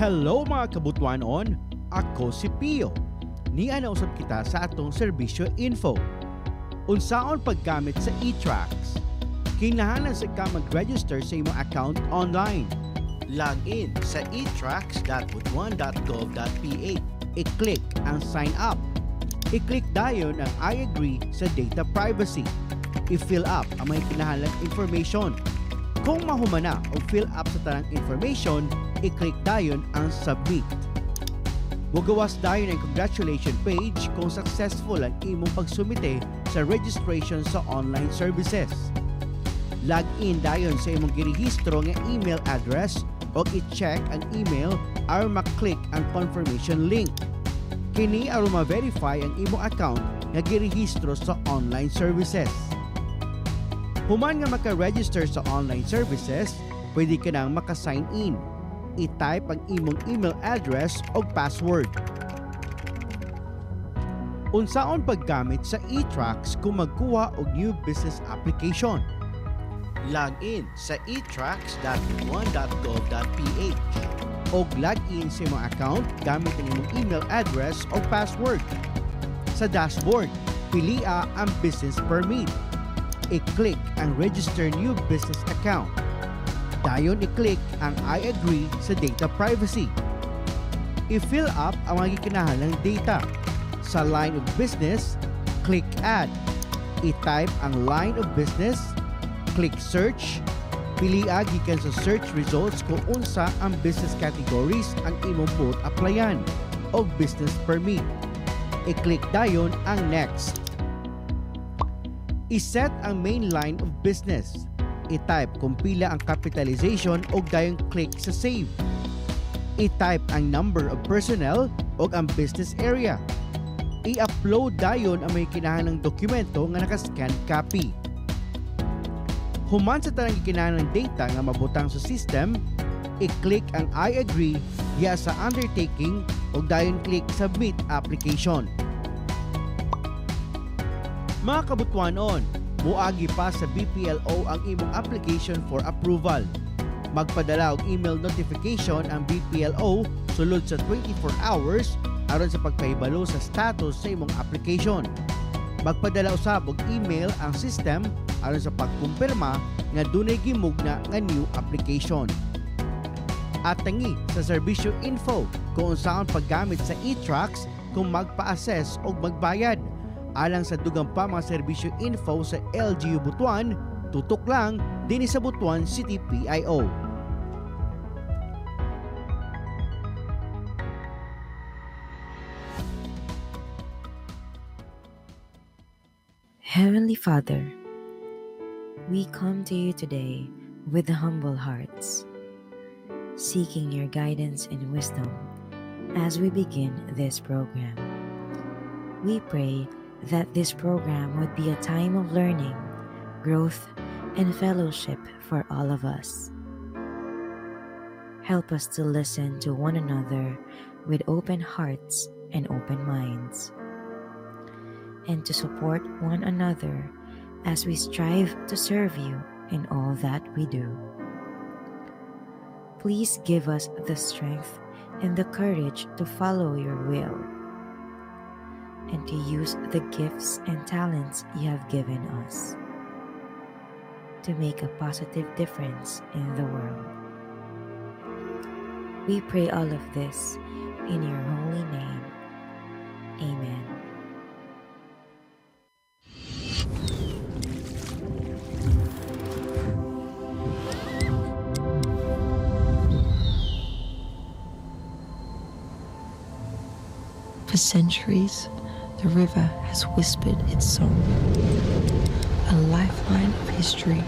Hello mga kabutwanon! Ako si Pio. Nianausap kita sa atong serbisyo info. Unsaon paggamit sa e-Tracks? Kinahanglan sa ka mag-register sa imong account online. Log in sa etracks.butuan.gov.ph. I-click ang sign up. I-click dayon ang I agree sa data privacy. I-fill up ang mga kinahanglang information. Kung mahumana o fill up sa tanang information, i-click dayon ang submit. Mugawas dayon ang congratulation page kung successful ang imong pagsumite sa registration sa online services. Log in dayon sa imong girehistro nga email address o i-check ang email aron maklik ang confirmation link. Kini aron ma-verify ang imong account nga girehistro sa online services. Human nga maka-register sa online services, pwede ka nang maka-sign in. I-type ang imong email address o password. Unsaon paggamit sa e-Tracks kung magkuha og new business application? Log in sa etracks.butuan.gov.ph o log in sa imong account gamit ang imong email address o password. Sa dashboard, pilia ang business permit. I-click ang register new business account. Dayon i-click ang I agree sa data privacy. I-fill up ang mga gikinahanglang data. Sa line of business, click add. I-type ang line of business, click search. Pilia gikan sa search results kung unsa ang business categories ang imong buot applyan o business permit. I-click dayon ang next. I-set ang main line of business. I-type kung pila ang capitalization o dayong click sa save. I-type ang number of personnel o ang business area. I-upload dayon ang may kinahanglang dokumento nga naka-scan copy. Human sa tanang kinahanglang data nga mabutang sa system, i-click ang I agree diya sa undertaking o dayon click submit application. Mga kabutwanon, muagi pa sa BPLO ang imong application for approval. Magpadala og email notification ang BPLO sulod sa 24 hours aron sa pagpahibalo sa status sa imong application. Magpadala usab og email ang system aron sa pagkumpirma nga dunay gimugna nga new application. At tangi sa serbisyo info kung saan paggamit sa e-Tracks kung magpa-assess o magbayad. Alang sa dugang pa mga serbisyo info sa LGU Butuan, tutok lang din sa Butuan City PIO. Heavenly Father, we come to you today with humble hearts, seeking your guidance and wisdom as we begin this program. We pray that this program would be a time of learning, growth, and fellowship for all of us. Help us to listen to one another with open hearts and open minds, and to support one another as we strive to serve you in all that we do. Please give us the strength and the courage to follow your will, and to use the gifts and talents you have given us to make a positive difference in the world. We pray all of this in your holy name. Amen. For centuries, the river has whispered its song, a lifeline of history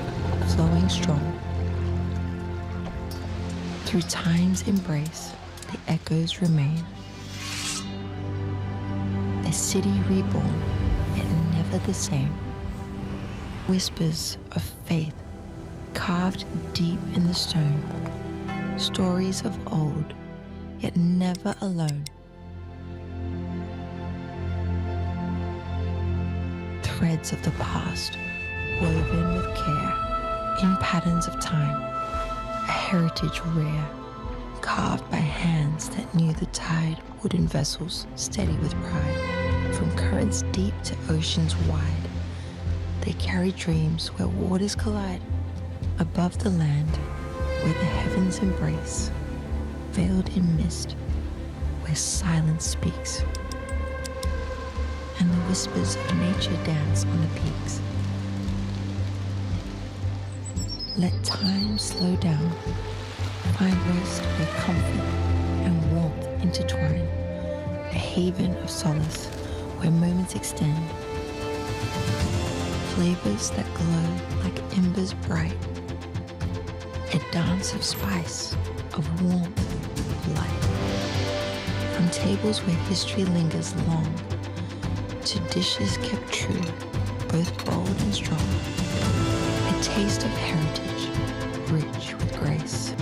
flowing strong. Through time's embrace, the echoes remain. A city reborn, yet never the same. Whispers of faith carved deep in the stone. Stories of old, yet never alone. Threads of the past, woven with care, in patterns of time, a heritage rare, carved by hands that knew the tide, wooden vessels steady with pride. From currents deep to oceans wide, they carry dreams where waters collide. Above the land, where the heavens embrace, veiled in mist, where silence speaks, and the whispers of nature dance on the peaks. Let time slow down, find rest where comfort and warmth intertwine, a haven of solace where moments extend, flavors that glow like embers bright, a dance of spice, of warmth, of light. From tables where history lingers long, to dishes kept true, both bold and strong, a taste of heritage, rich with grace.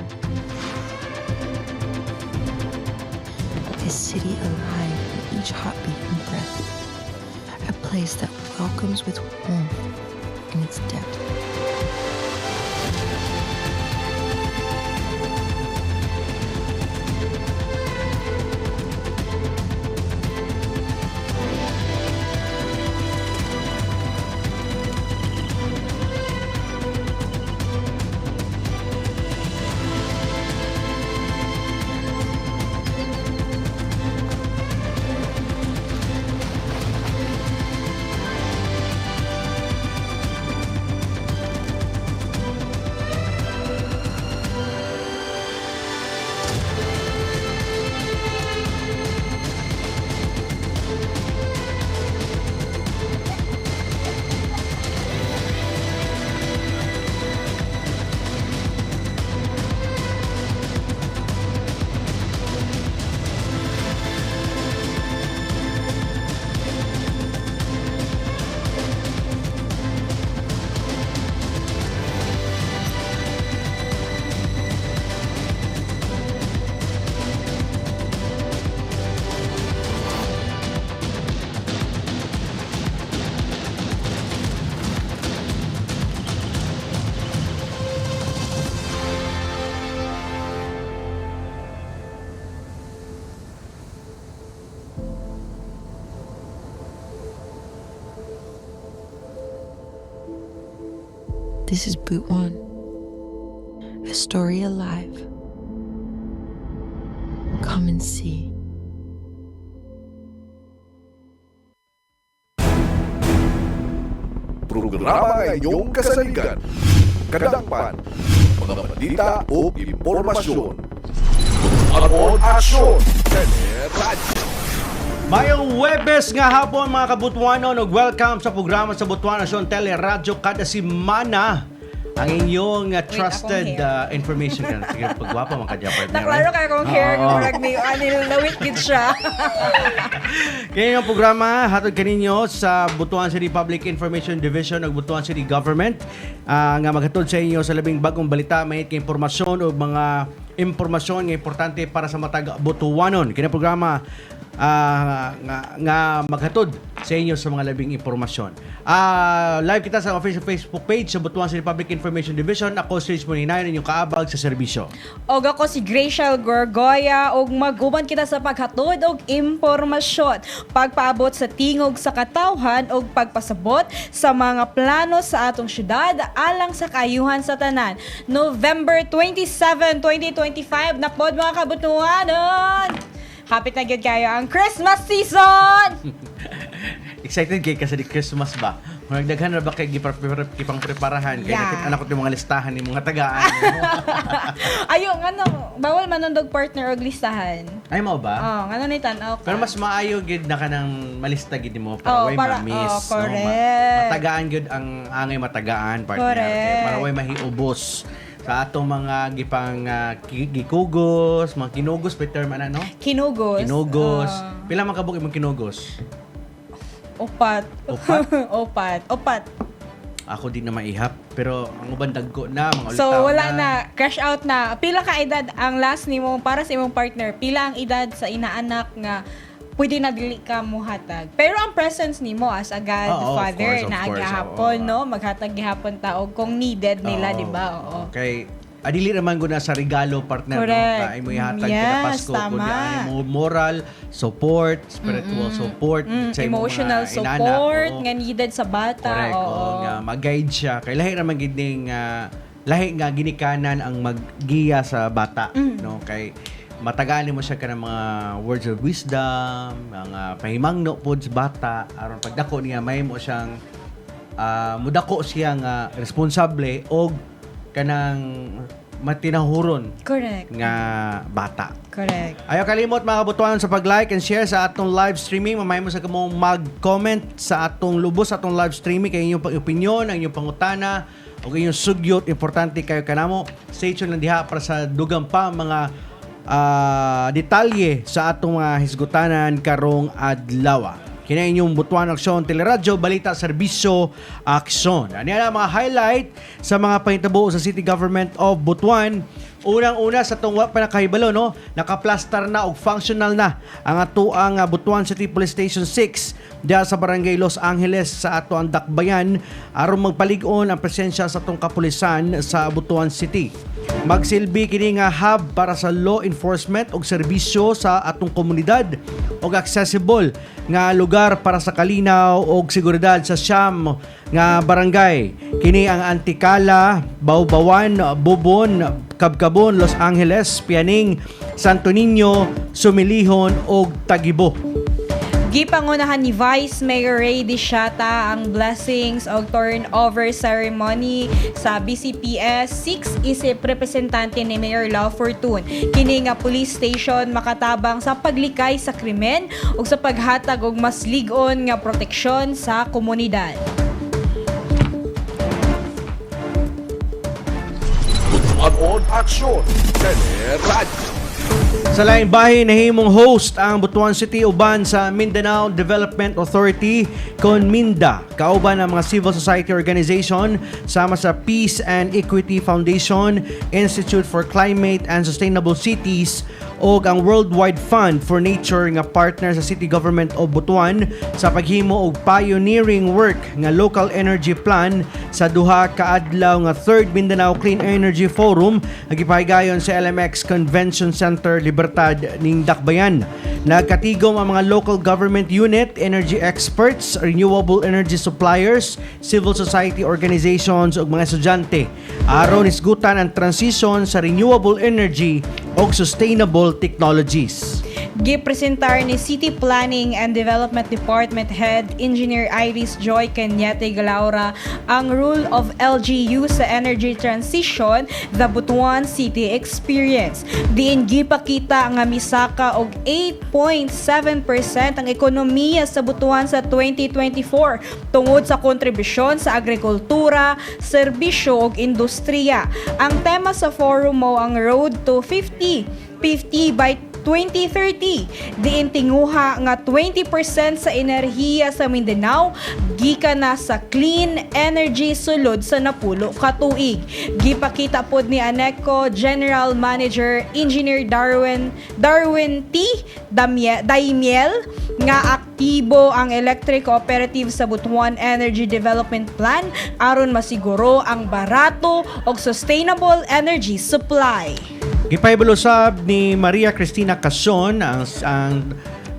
A city alive in each heartbeat and breath, a place that welcomes with warmth in its depth. This is Boot One, a story alive. Come and see. Programa ng inyong kasaligan, kadakpan, mga balita o impormasyon. Aron aksyon, Teleradyo. Mayong Webes nga hapon mga kabutuanon ug welcome sa programa sa Butuan Nasyon Teleradyo kada semana. Ang inyong trusted information kan. Sige, pagwapa man kadya partner. Naklaro ka kung hair ko murag ni anil lawit gid siya. Kaya yung programa hatod kaninyo sa Butuan City Public Information Division ug Butuan City Government nga maghatod sa inyo sa labing bagong balita, may impormasyon o mga impormasyon nga importante para sa matag Butuanon. Kini programa nga maghatod sa inyo sa mga labing impormasyon. Live kita sa official Facebook page sa Butuan City Public Information Division. Ako si Rich Moninayon, inyong kaabag sa serbisyo. Og ako si Graciel Gorgoya og maguban kita sa paghatod og impormasyon, pagpaabot sa tingog sa katawhan og pagpasabot sa mga plano sa atong syudad alang sa kaayuhan sa tanan. November 27, 2025 na pod mga kabutuanon. Hapit na gyud kayo ang Christmas season. Excited kay kasi di Christmas ba? Kung nagdaghan na ba kay gipang preparahan kay nakit anak ko yung mga listahan ni mga tagaan. Ayun, bawal manundog partner og listahan. Ay mo ba? Ngano ni tan-aw ka. Pero mas maayo gid na kanang malista gid mo para way ma-miss. Correct. Matagaan gid ang angay matagaan partner. Okay? Para way mahiubos sa atong mga gipang gikugos, mga kinugos per term ano? Kinugos. Kinugos. Pila man kabuk imong kinugos? Opat. Opat. Ako din na maihap, pero ang uban dagko na mga So ulitaw wala na, crash out na. Pila ka edad ang last nimo para sa imong partner? Pila ang edad sa inaanak nga pwede na dili ka muhatag. Pero ang presence nimo as a godfather of na course, agahapon, no? Maghatag gihapon ta og kung needed nila, di ba? Oo. Okay. adili naman ko na sa regalo partner Correct. no kay mo ihatag Yes, kada Pasko tama. kundi ani mo moral support, spiritual support sa imong Emotional mga inana. support Oo. nga needed sa bata. Correct. Oo. Oo, nga mag-guide siya kay lahi naman gid ning lahi nga ginikanan ang maggiya sa bata no kay matagali mo siya ka ng mga words of wisdom, mga pahimangno pod sa bata aron pagdako niya may mo siyang mudako siya nga responsable og kanang matinahuron Correct. nga bata. Correct. Ayaw kalimot mga kabutuan sa pag-like and share sa atong live streaming. Mamay mo sa kamong mag-comment sa atong lubos sa atong live streaming kay inyong opinion, ang inyong pangutana o inyong sugyot. Importante kayo kanamo. Stay tuned lang diha para sa dugang pa mga detalye sa atong mga hisgutanan karong adlaw. Kina inyong Butuan Aksyon Teleradyo, Balita, Serbisyo, Aksyon. Ano yan ang mga highlight sa mga panghitabo sa City Government of Butuan. Unang-una sa itong panakahibalo, no? Nakaplastar na o functional na ang atuang Butuan City Police Station 6 diya sa Barangay Los Angeles sa ato ang Dakbayan aron magpalig-on ang presensya sa itong kapulisan sa Butuan City. Magsilbi kini nga hub para sa law enforcement og serbisyo sa atong komunidad og accessible nga lugar para sa kalinaw og seguridad sa siyam nga barangay. Kini ang Antikala, Bawbawan, Bubon, Kabkabon, Los Angeles, Pianing, Santo Niño, Sumilihon ug Tagibo. Gipangunahan ni Vice Mayor Ray Dishata ang blessings o turnover ceremony sa BCPS 6 isip representante ni Mayor Lau Fortune. Kini nga police station makatabang sa paglikay sa krimen ug sa paghatag og mas lig-on nga proteksyon sa komunidad. Butuan Aksyon Teleradyo. Sa laing bahin nahimong host ang Butuan City uban sa Mindanao Development Authority kon MINDA kauban ang mga civil society organization sama sa Peace and Equity Foundation, Institute for Climate and Sustainable Cities og ang Worldwide Fund for Nature nga partner sa City Government of Butuan sa paghimo og pioneering work nga local energy plan sa duha ka adlaw nga 3rd Mindanao Clean Energy Forum nga gipahigayon sa LMX Convention Center Libertad ning Dakbayan. Nagkatigom ang mga local government unit, energy experts, renewable energy suppliers, civil society organizations ug mga estudyante aron isgutan ang transition sa renewable energy ug sustainable technologies. Gipresentar ni City Planning and Development Department Head Engineer Iris Joy Cañete Galaura ang Rule of LGU sa Energy Transition, the Butuan City Experience. Diin gipakita nga misaka og 8.7% ang ekonomiya sa Butuan sa 2024 tungod sa kontribusyon sa agrikultura, serbisyo ug industriya. Ang tema sa forum mo ang Road to 50 by 2030. Diin tinguha nga 20% sa enerhiya sa Mindanao gikan na sa clean energy sulod sa napulo ka tuig. Gipakita pod ni ANECO General Manager Engineer Darwin T. Daimiel nga aktibo ang electric cooperative sa Butuan Energy Development Plan aron masiguro ang barato ug sustainable energy supply. Gipaybalusab ni Maria Cristina Cason ang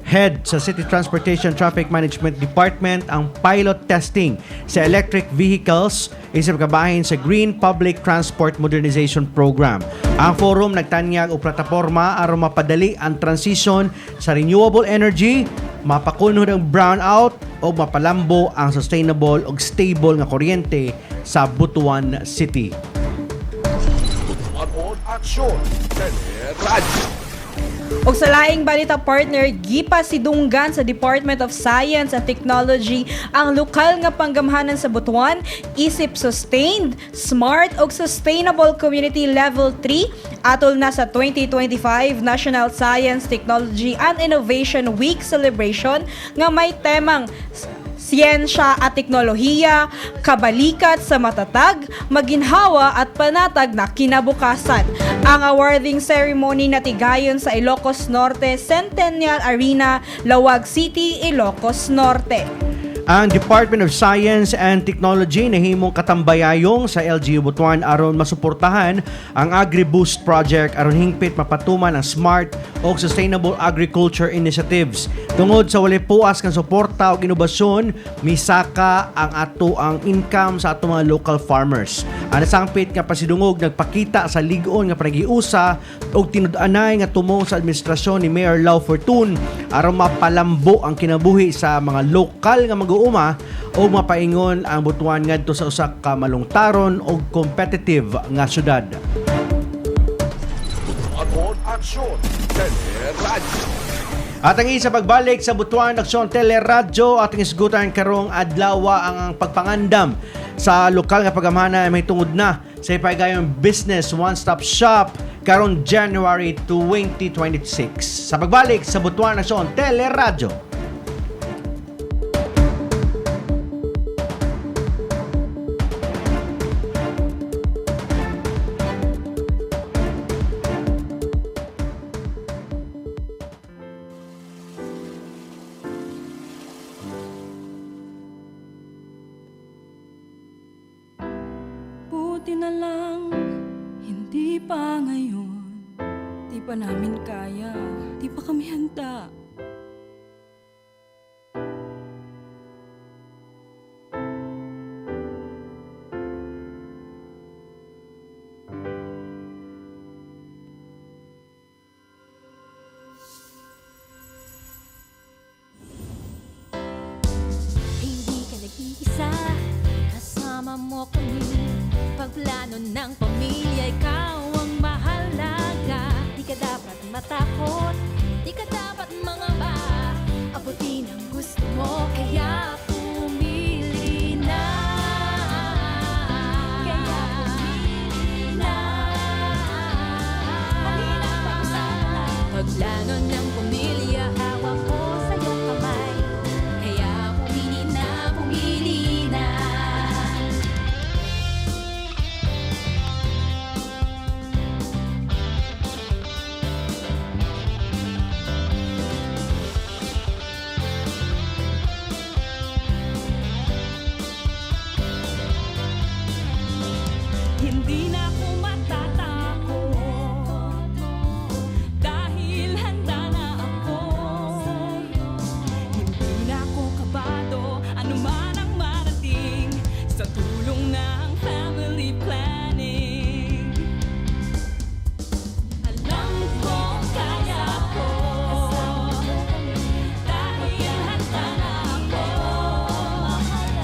head sa City Transportation Traffic Management Department ang pilot testing sa electric vehicles isip kabahin sa Green Public Transport Modernization Program. Ang forum nagtanyag og plataporma aron mapadali ang transition sa renewable energy, mapakunhod ang brownout o mapalambo ang sustainable ug stable nga kuryente sa Butuan City. Butuan Aksyon Teleradyo. Og sa laing balita partner, gipasidunggan sa Department of Science and Technology ang lokal nga panggamhanan sa Butuan isip sustained, smart ug sustainable community level 3 atol na sa 2025 National Science, Technology and Innovation Week celebration nga may temang siyensya at teknolohiya, kabalikat sa matatag, maginhawa at panatag na kinabukasan. Ang awarding ceremony natigayon sa Ilocos Norte Centennial Arena, Lawag City, Ilocos Norte. Ang Department of Science and Technology nahimong katambayayong sa LGU Butuan aron masuportahan ang AgriBoost project aron hingpit mapatuman ang smart o sustainable agriculture initiatives. Tungod sa walay puas kang suporta o inobasyon, misaka ang ato ang income sa ato mga local farmers. Ang nasangpit nga pasidungog nagpakita sa ligon nga panagiusa og tinud-anay nga tumong sa administrasyon ni Mayor Lau Fortun aron mapalambo ang kinabuhi sa mga lokal nga mag-uuma o mapaingon ang Butuan ngadto sa usa ka malungtaron o competitive nga syudad. Butuan Aksyon, Teleradyo. At ang isa pagbalik sa Butuan Aksyon Teleradyo ating isgutan karong adlaw ang pagpangandam sa lokal nga pagamana may tungod na sa ipagayong business one-stop shop karong January 2026. Sa pagbalik sa Butuan Aksyon Teleradyo. Buti na lang, hindi pa ngayon. Di pa namin kaya, di pa kami handa. Hindi ka nag-iisa, kasama mo kami. Pagplano ng pamilya, ikaw ang mahalaga. Di ka dapat matakot, di ka dapat mangamba. Abutin ang gusto mo, kaya pumili na. Kaya pumili na. Halina, pag-usapan na. Pagplano ng pamilya, hawak ko sa'yo kamay. Kaya pumili na, pumili na. Hindi na ako matatakot dahil handa na ako. Hindi na ako kabado, anuman ang marating sa tulong ng family planning. Alam ko kaya ko dahil handa na ako.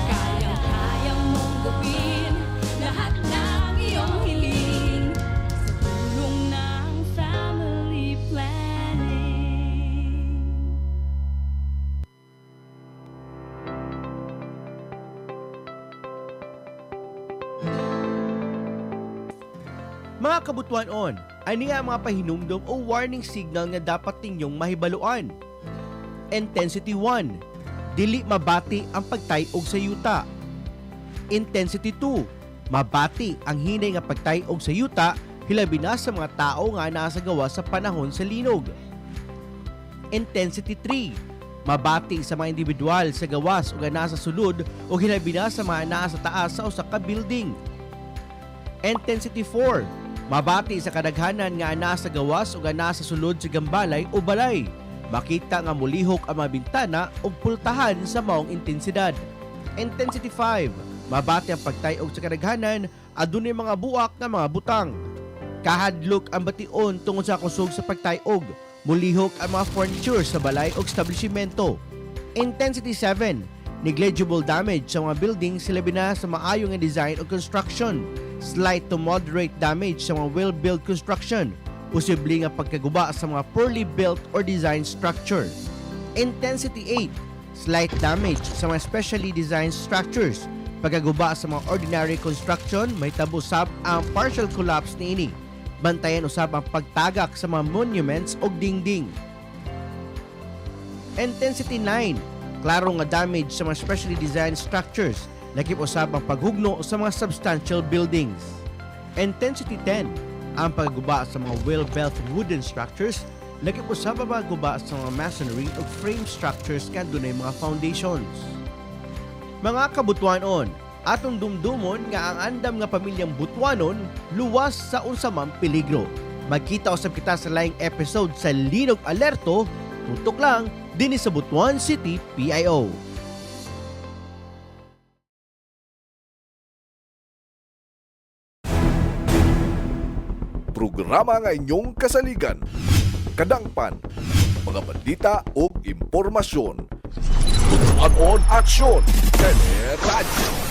Kayang-kaya mong gawin lahat ng iyong hiling sa tulong ng family planning. Mga kabutuan-on, ani ang mga pahinumdom o warning signal nga dapat ninyong mahibaluan. Intensity 1, dili mabati ang pagtayog sa yuta. Intensity 2, mabati ang hinay nga pagtayog sa yuta hilabi na sa mga tao nga nasa gawa sa panahon sa linog. Intensity 3, mabati sa mga individual sa gawas o nasa sulod o hilabi na sa mga nasa taas sa usa ka building. Intensity 4, mabati sa kadaghanan nga nasa gawas o nasa sulod sa gambalay o balay. Makita nga mulihok ang mga bintana o pultahan sa maong intensidad. Intensity 5, mabati ang pagtayog sa kadaghanan adunay mga buak nga mga butang. Kahadlok ang bation tungod sa kusog sa pagtayog. Mulihok ang mga furniture sa balay o establishmento. Intensity 7, negligible damage sa mga buildings labi na sa maayong nga design o construction. Slight to moderate damage sa mga well-built construction. Posible nga pagkaguba sa mga poorly built or designed structure. Intensity 8, slight damage sa mga specially designed structures. Pagkaguba sa mga ordinary construction, may tabusab ang partial collapse niini. Bantayan usab ang pagtagak sa mga monuments o dingding. Intensity 9, klaro nga damage sa mga specially designed structures. Lakip usab ang paghugno sa mga substantial buildings. Intensity 10, ang pagguba sa mga well-built wooden structures. Lakip usab ang pagguba sa mga masonry o frame structures kan dunay mga foundations. Mga kabutuanon, atong dumdumon nga ang andam nga pamilyang Butuanon luwas sa unsamang peligro. Magkita usab kita sa laing episode sa Linog Alerto, tutok lang dinhi sa Butuan City, PIO. Programa nga inyong kasaligan. Kadangpan, mga balita o impormasyon. Tutuan aksyon. Teleradyo.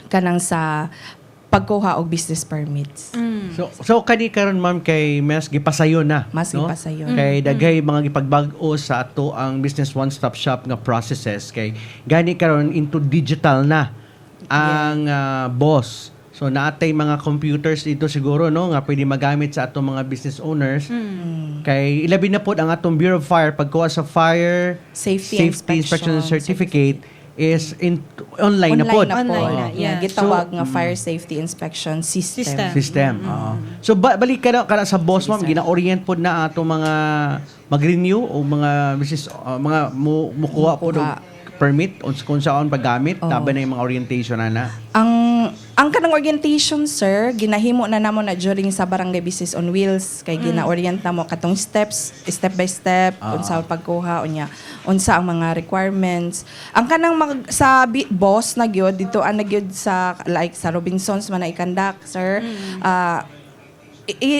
kanang sa pagkuha og business permits. So kani karon ma'am kay mas gipasayon na, Mas no? gipasayon. Kay daghay mga gipagbag-o sa ato ang business one-stop shop nga processes kay gani karon into digital na ang boss. So naatay mga computers dito siguro no nga pwede magamit sa atong mga business owners. Kay ilabi na pod ang atong Bureau of Fire pagkuha sa fire Safety inspection inspection certificate is online na pod. Online na, Oo. yeah. Gitawag nga fire safety inspection system. System. Oo. So balik ka na sa boss ma'am, gina-orient pod na ato mga mag-renew o mga business mga mukuha po og permit kung saan paggamit, taban na yung mga orientation na. Ang kanang orientation, sir, ginahimo na namo na during sa Barangay Business on Wheels kay gina-orient na mo katong steps, step by step, unsa ang pagkuha unya, unsa ang mga requirements. Ang kanang boss na gyud dito ang nagyud sa like sa Robinsons man na ikandak, sir.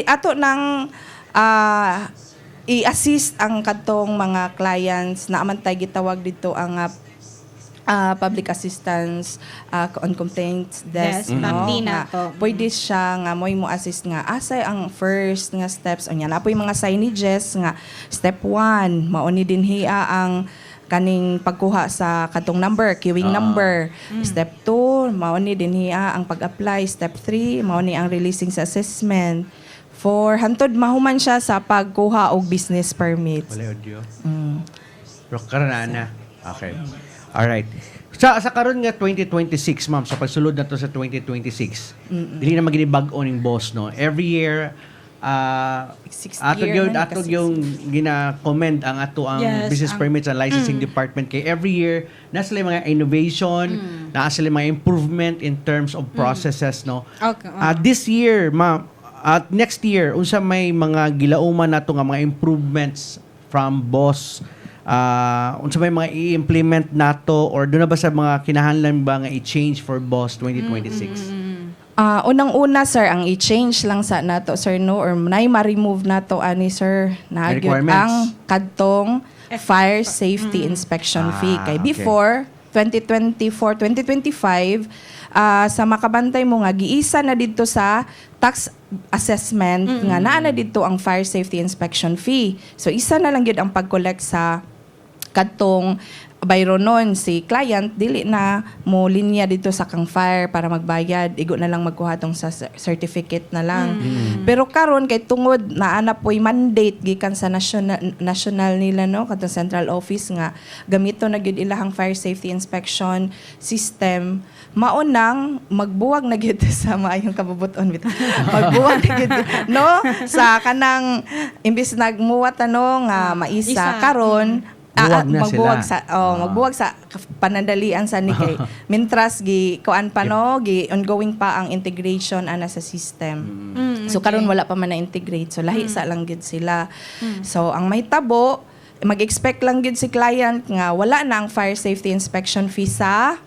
Ato nang i-assist ang katong mga clients na amantay gitawag dito ang public assistance on complaints desk, Desk, PACD nga na to. pwede siya nga mo assist nga asay ang first nga steps unya na po'y mga signages nga step 1 mao ni dinhi ang kaning pagkuha sa katong number, queuing number. Step 2 mao ni dinhi ang pag-apply. Step 3 mao ni ang releasing sa assessment. 4 hantod mahuman siya sa pagkuha og business permit. Wala audio. Pero karon na. Okay. Alright. Sa karon nga 2026, ma'am, sa pagsulod na to sa 2026, dili na maginibag-o ning boss, no? Every year, 60 ato year yung, na, ato yung gina-comment ang ato ang Yes, business ang- permits and licensing department kay every year nasa sila mga innovation, nasa sila mga improvement in terms of processes, no? Okay. This year, ma'am, at next year, unsa may mga gilauman nato nga mga improvements from boss, unsa may mga i-implement nato or doon na ba sa mga kinahanglan ba nga i-change for boss 2026? Unang-una, sir, ang i-change lang sa nato, sir, no, or nay ma-remove nato ani, sir, na Requirements. ang kadtong fire safety inspection fee. Kay okay. before 2024, 2025, sa makabantay mo nga giisa na dito sa tax assessment nga naa na dito ang fire safety inspection fee. So isa na lang gyud ang pag-collect sa kadtong bayro nun si client dili na mo linya dito sa kang fire para magbayad, igo na lang magkuha tong sa certificate na lang. Pero karon kay tungod naa na po'y mandate gikan sa national nila, no, kadtong central office nga gamito na gyud ilahang fire safety inspection system, maunang magbuwag na gyud sa maayong kabubuton bitaw. Magbuwag na gyud, no, sa kanang imbis nagmuwat nga maisa Isa. karon Buwag na magbuwag sila. magbuwag sa panandalian sa ni kay mintras gi kuan pa no gi ongoing pa ang integration ana sa system. So karon wala pa man na integrate, so lahi sa lang gid sila. So ang may tabo mag-expect lang gid si client nga wala na ang fire safety inspection fee sa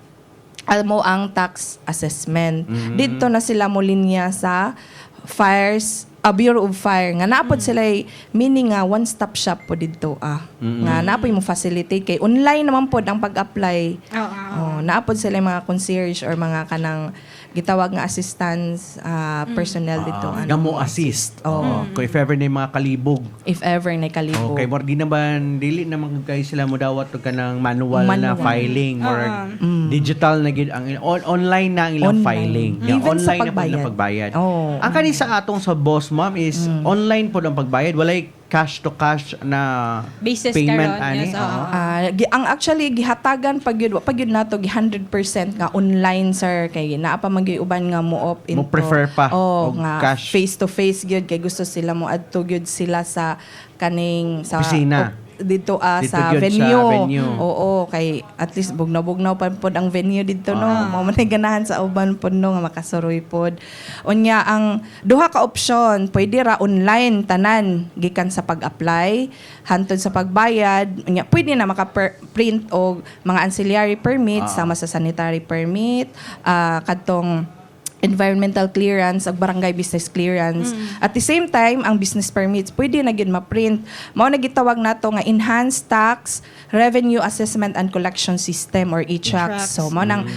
mo ang tax assessment. Dito na sila mo linya sa Bureau of Fire nga naapod sila meaning nga one-stop shop po dito nga naapod mo facilitate kay online naman pod ang pag-apply. Naapod sila mga concierge or mga kanang gitawag nga assistance personnel dito Nga mo assist. Kung if ever na yung mga kalibog. if ever na kalibog. Okay, more di naman dili naman kay sila mo dawat og kanang manual na Manual. filing or digital na gid ang online na ang ilang Online. filing. Nga, Even sa online na po na pagbayad. pagbayad. Oh. Ang kani sa atong sa boss ma'am is online po ang pagbayad, walay cash to cash na Basis payment karon, ani. yes, oo. Ang actually gihatagan pag yun nato gi 100% nga online, sir, kay naa pa uban nga mo op Mo prefer pa og nga cash. face to face gyud kay gusto sila mo adto gyud sila sa kaning sa Opisina. dito Dito sa gyud sa venue. venue. Oo, kay at least bugnaw-bugnaw pa pod ang venue dito, no. Mao man ay ganahan sa uban pod, no, nga makasuroy pod. Unya ang duha ka option, pwede ra online tanan gikan sa pag-apply hantod sa pagbayad. Unya pwede na maka-print og mga ancillary permit sama sa sanitary permit, kadtong environmental clearance ag barangay business clearance. At the same time, ang business permits pwede na gyud ma-print. Mao na gitawag nato nga Enhanced Tax Revenue Assessment and Collection System or e-TRACS. So mao nang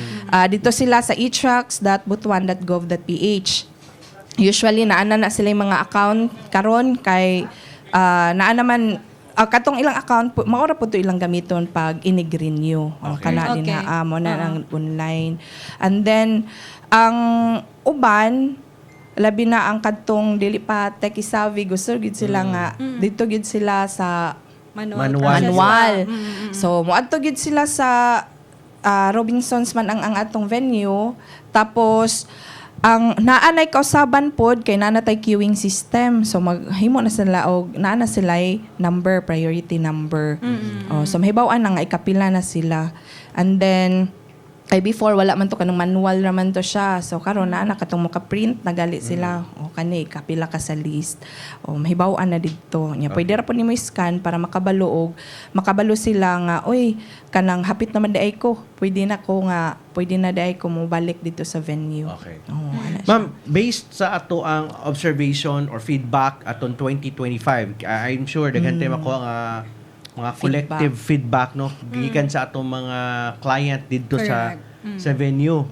dito sila sa etracs.butuan.gov.ph. Usually naana na sila yung mga account karon kay naa naman katong ilang account maora po to ilang gamiton pag inig-renew. Kana din ha mo na ang online. And then ang uban labi na ang kadtong dili pa tech savvy gusto gid sila nga dito gid sila sa manual. So moadto gid sila sa Robinsons man ang atong venue tapos ang naanay kausaban pod kay nanatay queuing system. So maghimo na sila og naana sila number, priority number. So mahibaw-an na nga ikapila na sila. And then ay before wala man to kanang manual raman to siya. So karon na katong maka-print nagali sila. O kani kapila ka sa list. O mahibaw-an na didto. Nya pwede ra po nimo scan para makabalo sila nga oy kanang hapit naman di ay ko. Pwede na di ay ko mo balik dito sa venue. Okay. Ma'am, based sa ato ang observation or feedback aton 2025, I'm sure daghan tayo makuha nga mga collective feedback no gikan sa atong mga client dito sa venue.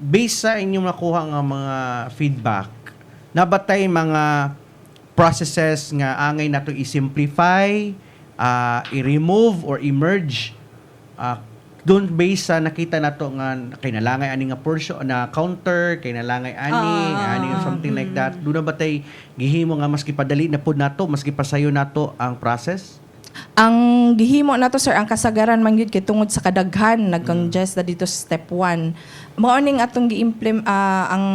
Based sa inyong nakuha nga mga feedback, nabatay mga processes nga angay nato i-simplify, i-remove or i-merge doon based sa nakita nato nga kinalangay ani nga portion na counter, kinalangay ani something like that. Doon na ba tay gihimo nga maski padali na pud nato, maski pasayo nato ang process? Ang gihimo nato sir ang kasagaran man gyud kay tungod sa kadaghan nag-congest na dito sa step 1. Mao ning atong ang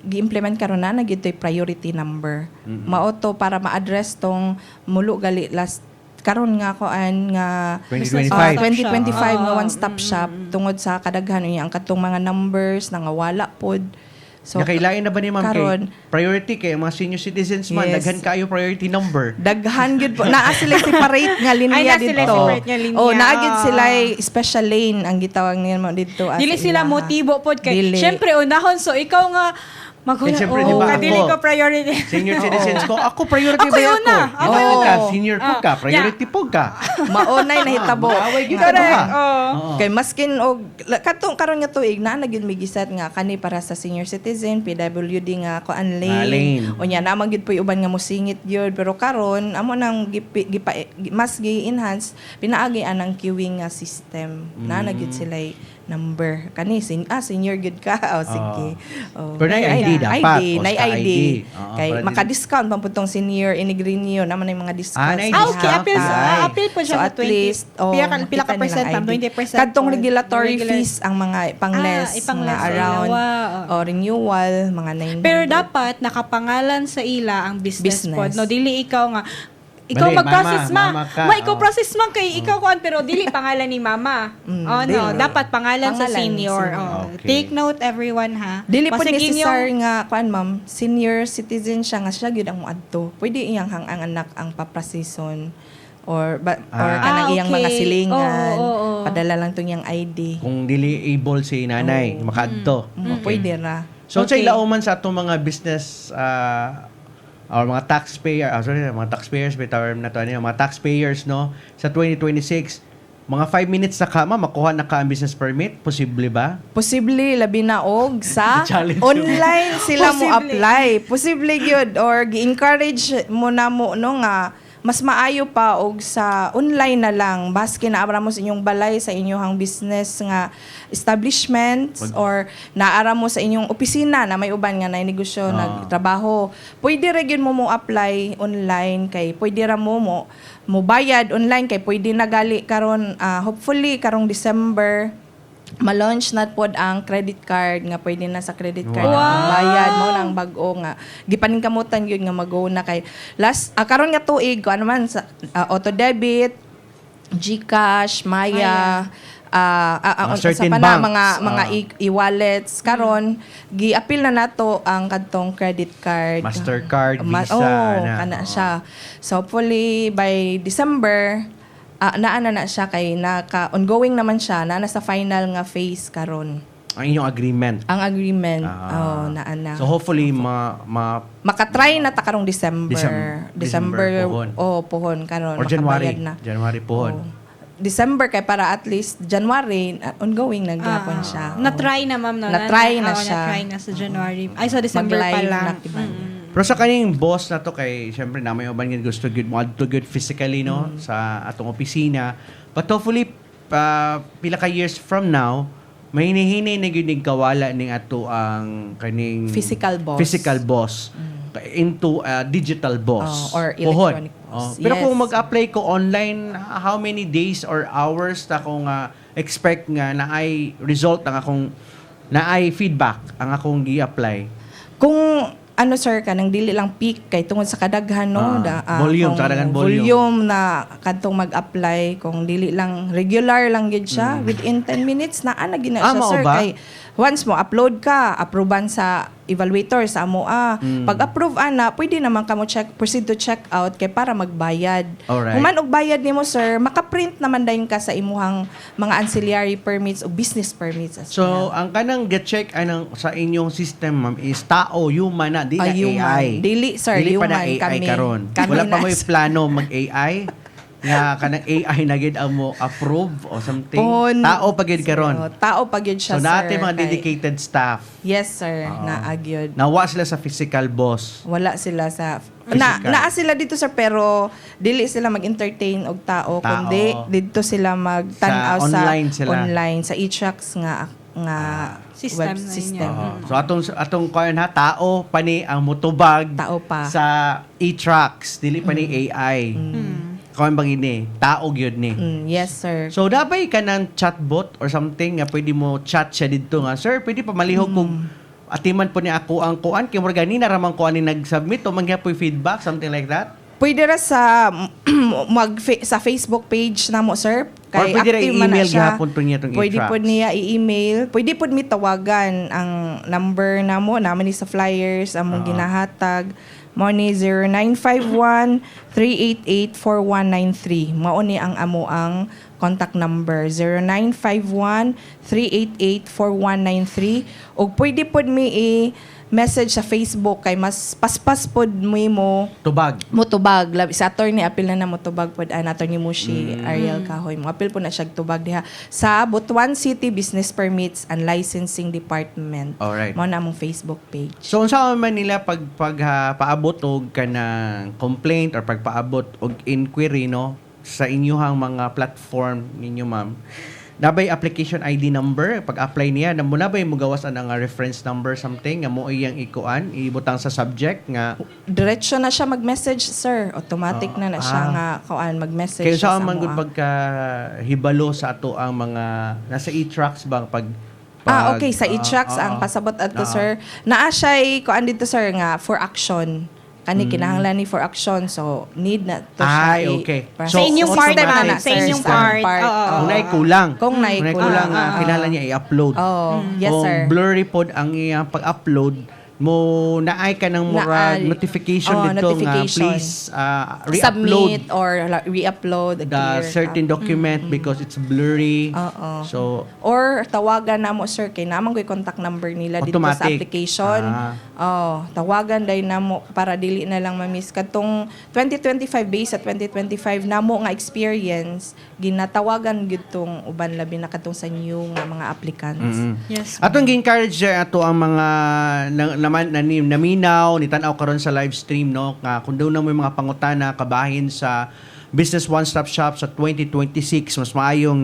gi-implement karon na gyud priority number. Mao to para ma-address tong mulo gali last karon nga koan nga 2025 nga one-stop shop tungod sa kadaghan ang katong mga numbers nga wala pod. So nakailain na ba ni ma'am kay priority kay mga senior citizens man daghan kaayo priority number. Daghan gyud po naa sila separate nga linya dito. Naa gyud sila special lane ang gitawag niya mo dito. Dili sila motibo pod kay syempre unahon so ikaw nga siyempre, di ba, kadili ko priority. Senior citizens ko, ako priority ba yun ko? Senior po ka, priority po ka. Maunay na hitabo. Away kita ba? Kay maskin og katong karon nga tuig na nagid migisat nga kani para sa senior citizen, PWD nga kuan lane. Unya na man gid puy uban nga mosingit gyud pero karon amo nang mas gi-enhance pinaagi anang queuing nga system. Na nagid sila number kani senior good ka sige pero na ID dapat ID kay maka-discount pamputong senior inig-renew naman ay mga discounts appeal po siya so at least pila ka percent 20% kadtong regulatory fees ang mga pang-less nga around renewal mga 900 pero dapat nakapangalan sa ila ang business pod no dili ikaw nga ikaw Bali, mag-process mama ka, ikaw process man kay ikaw kuan pero dili pangalan ni mama. Dapat pangalan sa senior. Okay. Take note everyone ha. Dili po necessary nga kuan ma'am, senior citizen siya nga siya gyud ang moadto. Pwede iyang ang anak ang paprosesson or kanang iyang mga silingan. Padala lang tong iyang ID. Kung dili able si nanay makaadto. Pwede ra. So sa ilauman sa atong mga business or mga mga taxpayers no sa 2026 mga 5 minutes na ka makuha na ka ang business permit, posible ba? Posible labi na og sa online sila mo apply. Posible gyud or gi-encourage mo na mo no nga mas maayo pa og sa online na lang baski naara mo sa inyong balay sa inyong business nga establishment or naara mo sa inyong opisina na may uban nga negosyo nagtrabaho pwede ra gyud mo apply online kay pwede ra mo bayad online kay pwede na gali karon hopefully karong December ma-launch na pod ang credit card nga pwede na sa credit card ang bayad mo nang bag-o nga gipaningkamutan gyud nga mag-go na kay last karon nga tuig ko ano man sa auto debit GCash Maya sa mga e-wallets karon gi-appeal na nato ang kadtong credit card Mastercard Visa kana siya so hopefully by December naana na siya kay ongoing naman siya na nasa final nga phase karon. ang inyong agreement. Ang agreement. Ah. Naana. So hopefully makatry na ta karong December. December pohon. Pohon karon or January. makabayad na. January pohon. December kay para at least January ongoing nagyapon siya. Na-try na, ma'am. No? Na-try na siya. Na-try na sa January. Ay, sa December pa Mag-live lang. na, diba? Pero sa kaning boss na to kay syempre na may uban gusto good mo to good physically no sa atong opisina. But hopefully pila ka years from now may hinihinay na gyud ning kawala ning ato ang kaning Physical boss. Into digital boss or Pohon. electronic boss. Pero Yes. kung mag-apply ko online, how many days or hours ta ko nga expect nga na ay result ang akong na ay feedback ang akong gi-apply? Kung ano sir kanang dili lang peak kay tungod sa kadaghan no Volume, kung sa kadaghan volume. volume na kadtong mag-apply kung dili lang regular lang gid siya within 10 minutes na gina siya mao sir ba? kay once mo upload ka approvean sa evaluator sa amo pag approve ana pwede naman kamo proceed to check out kay para magbayad Alright. kung man og bayad nimo sir maka-print naman dayon ka sa imuhang mga ancillary permits o business permits as So, well. ang kanang get-check anang sa inyong system, ma'am, is tao, human na, di na Human. AI. Dili, sir, Dili pa na human. AI Kami- karon. kami Wala pa na, mo sir. plano mag-AI nga kanang AI na gid ang mo approve or something. Pohon. Tao pa gid karon. Tao pa gyud siya So, sir natin mga kay- dedicated staff. Yes sir naagyod Nawa sila sa physical boss. wala sila sa Physical. naa sila dito sir pero dili sila mag-entertain og tao kundi dito sila magtan-aw Sa sa online sila. online sa e-trucks nga System web na system. niya. So atong kuan ha, tao pa ni ang mutubag Tao pa. sa e-trucks, dili pa ni AI. Kuan bang ini? Tao gyud ni. Yes sir. So, dabay ka ng chatbot or something nga pwede mo chat siya dito nga, sir, pwede pa malihog kung atiman po ni ako ang kuan, kay murag ganina ramang kuan ni nag-submit o mangyapoy feedback, something like that? Pwede ra sa sa Facebook page namo sir. Or pwede ra active man na i-email siya. gihapon po niya itong Pwede e-tracks. po niya i-email. Pwede po mi tawagan ang number namo naman ni sa flyers among ginahatag. Mo ni 0951-388-4193. Mao ni ang amo ang contact number 0951-388-4193 ug pwede pod mi i-message sa Facebook kay mas paspas pod mo Tubag. motubag labi sa attorney apil na motubag pod attorney Mushi Ariel Kahoy mo apil po na siya tubag diha sa Butuan City Business Permits and Licensing Department. Alright. Mo na among Facebook page. So, unsa man nila paabot og kanang complaint or pagpaabot og inquiry, no, sa inyong mga platform ninyo, ma'am, nabay application ID number pag-apply niya namo na bay mo gawas ang reference number something nga mo iyang ikuan ibutang sa subject nga Diretso na siya mag-message sir. Automatic na siya nga kuan mag-message kaya siya sa man amo, gud pagka hibalo sa ato ang mga nasa e-trucks bang pag okay sa e-trucks ang pasabot adto sir. Naa siya kuan dito sir nga for action. Kani kinahanglan ni for action so need na to siya. Ay, okay. Sa inyong part system naman, na, sa sir, inyong sa part. Oo. kung naay kulang Kung naay kulang, kinahanglan niya i-upload. Oh, yes Kung sir. blurry pod ang iyang pag-upload mo naay ka ng murag notification dito notification. nga please re-upload Submit or re-upload the clear. certain document because it's blurry. Oo. So Or tawagan na mo sir kay naman ko'y contact number nila dito sa Automatic. application. Tawagan day namo para dili na lang ma-miss katong 2025 base sa 2025 namo nga experience ginatawagan gyud tong uban labi na katong sa new nga mga applicants. Yes. atong gi-encourage ato ang mga naminaw ni tan-aw karon sa live stream no nga kung daw na may mga pangutana kabahin sa Business One Stop Shop sa 2026 mas maayong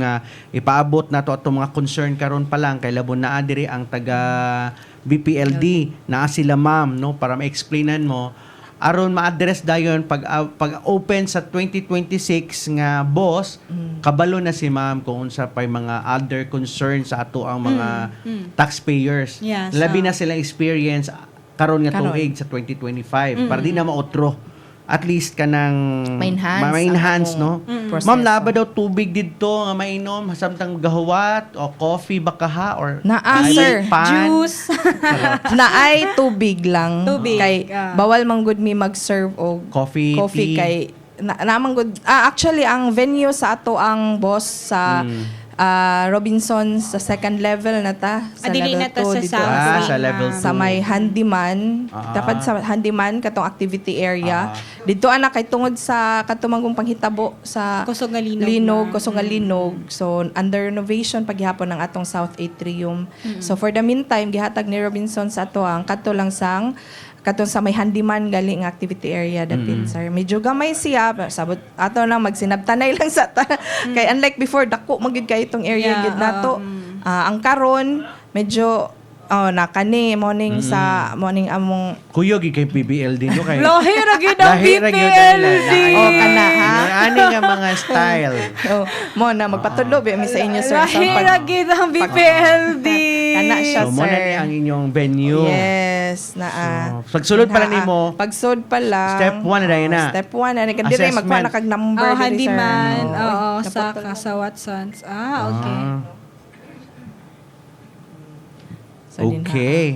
ipaabot nato atong mga concern karon pa lang kay labon naa diri ang taga BPLD naa sila ma'am no para ma-explainan mo aron ma-address dayon pag open sa 2026 nga boss kabalo na si ma'am kung unsa pay mga other concerns sa ato ang mga taxpayers Yes, labi na silang experience karon nga Karon. tuig sa 2025 para di na maotro at least kanang Ma-enhance no ang proseso. ma'am laba daw tubig didto nga mainom samtang gahuwat o coffee baka ha or Naa, ay, sir. pan. Juice. Naay tubig lang. Tubig, Kay bawal man gud mi mag-serve og coffee coffee tea. kay naman gud actually ang venue sa ato ang boss sa Robinsons sa second level na ta. Sa dili level na ta 2 sa dito. South Ah, sa level Sa 2. may handyman, Ah. dapat sa handyman katong activity area. Dito ana kay tungod sa katumangong panghitabo sa Kusog nga linog. linog, ma'am. kusog nga linog. So under renovation paghihapon ng atong South Atrium. So for the meantime gihatag ni Robinson sa ato ang kato lang sang katong sa may handyman gali nga activity area dapin sir. Medyo gamay siya sabot ato na magsinabtanay lang sa kay unlike before dako magid kay itong area Yeah, gid nato. Ang karon medyo nakani morning sa morning among Kuyo gi kay PBL din no kay. Lahi ra gyud ang Lahi ra gyud PPLD. Oh, kana, ha? Ani nga mga style. mo na magpatulob mi sa inyo sir sa Lahi ra gyud ang PPLD. kana siya So mo na ni sir. ang inyong venue. Yes, naa. So, pagsulod pala nimo, Pagsud pa lang. Step 1 na dahil na. Step 1 na kan dire Assessment. magkuha na kag number Oh, diri, sir. handyman. Oo. Oo, Oy, sa naputol. sa Watsons. Okay. So, din, Okay.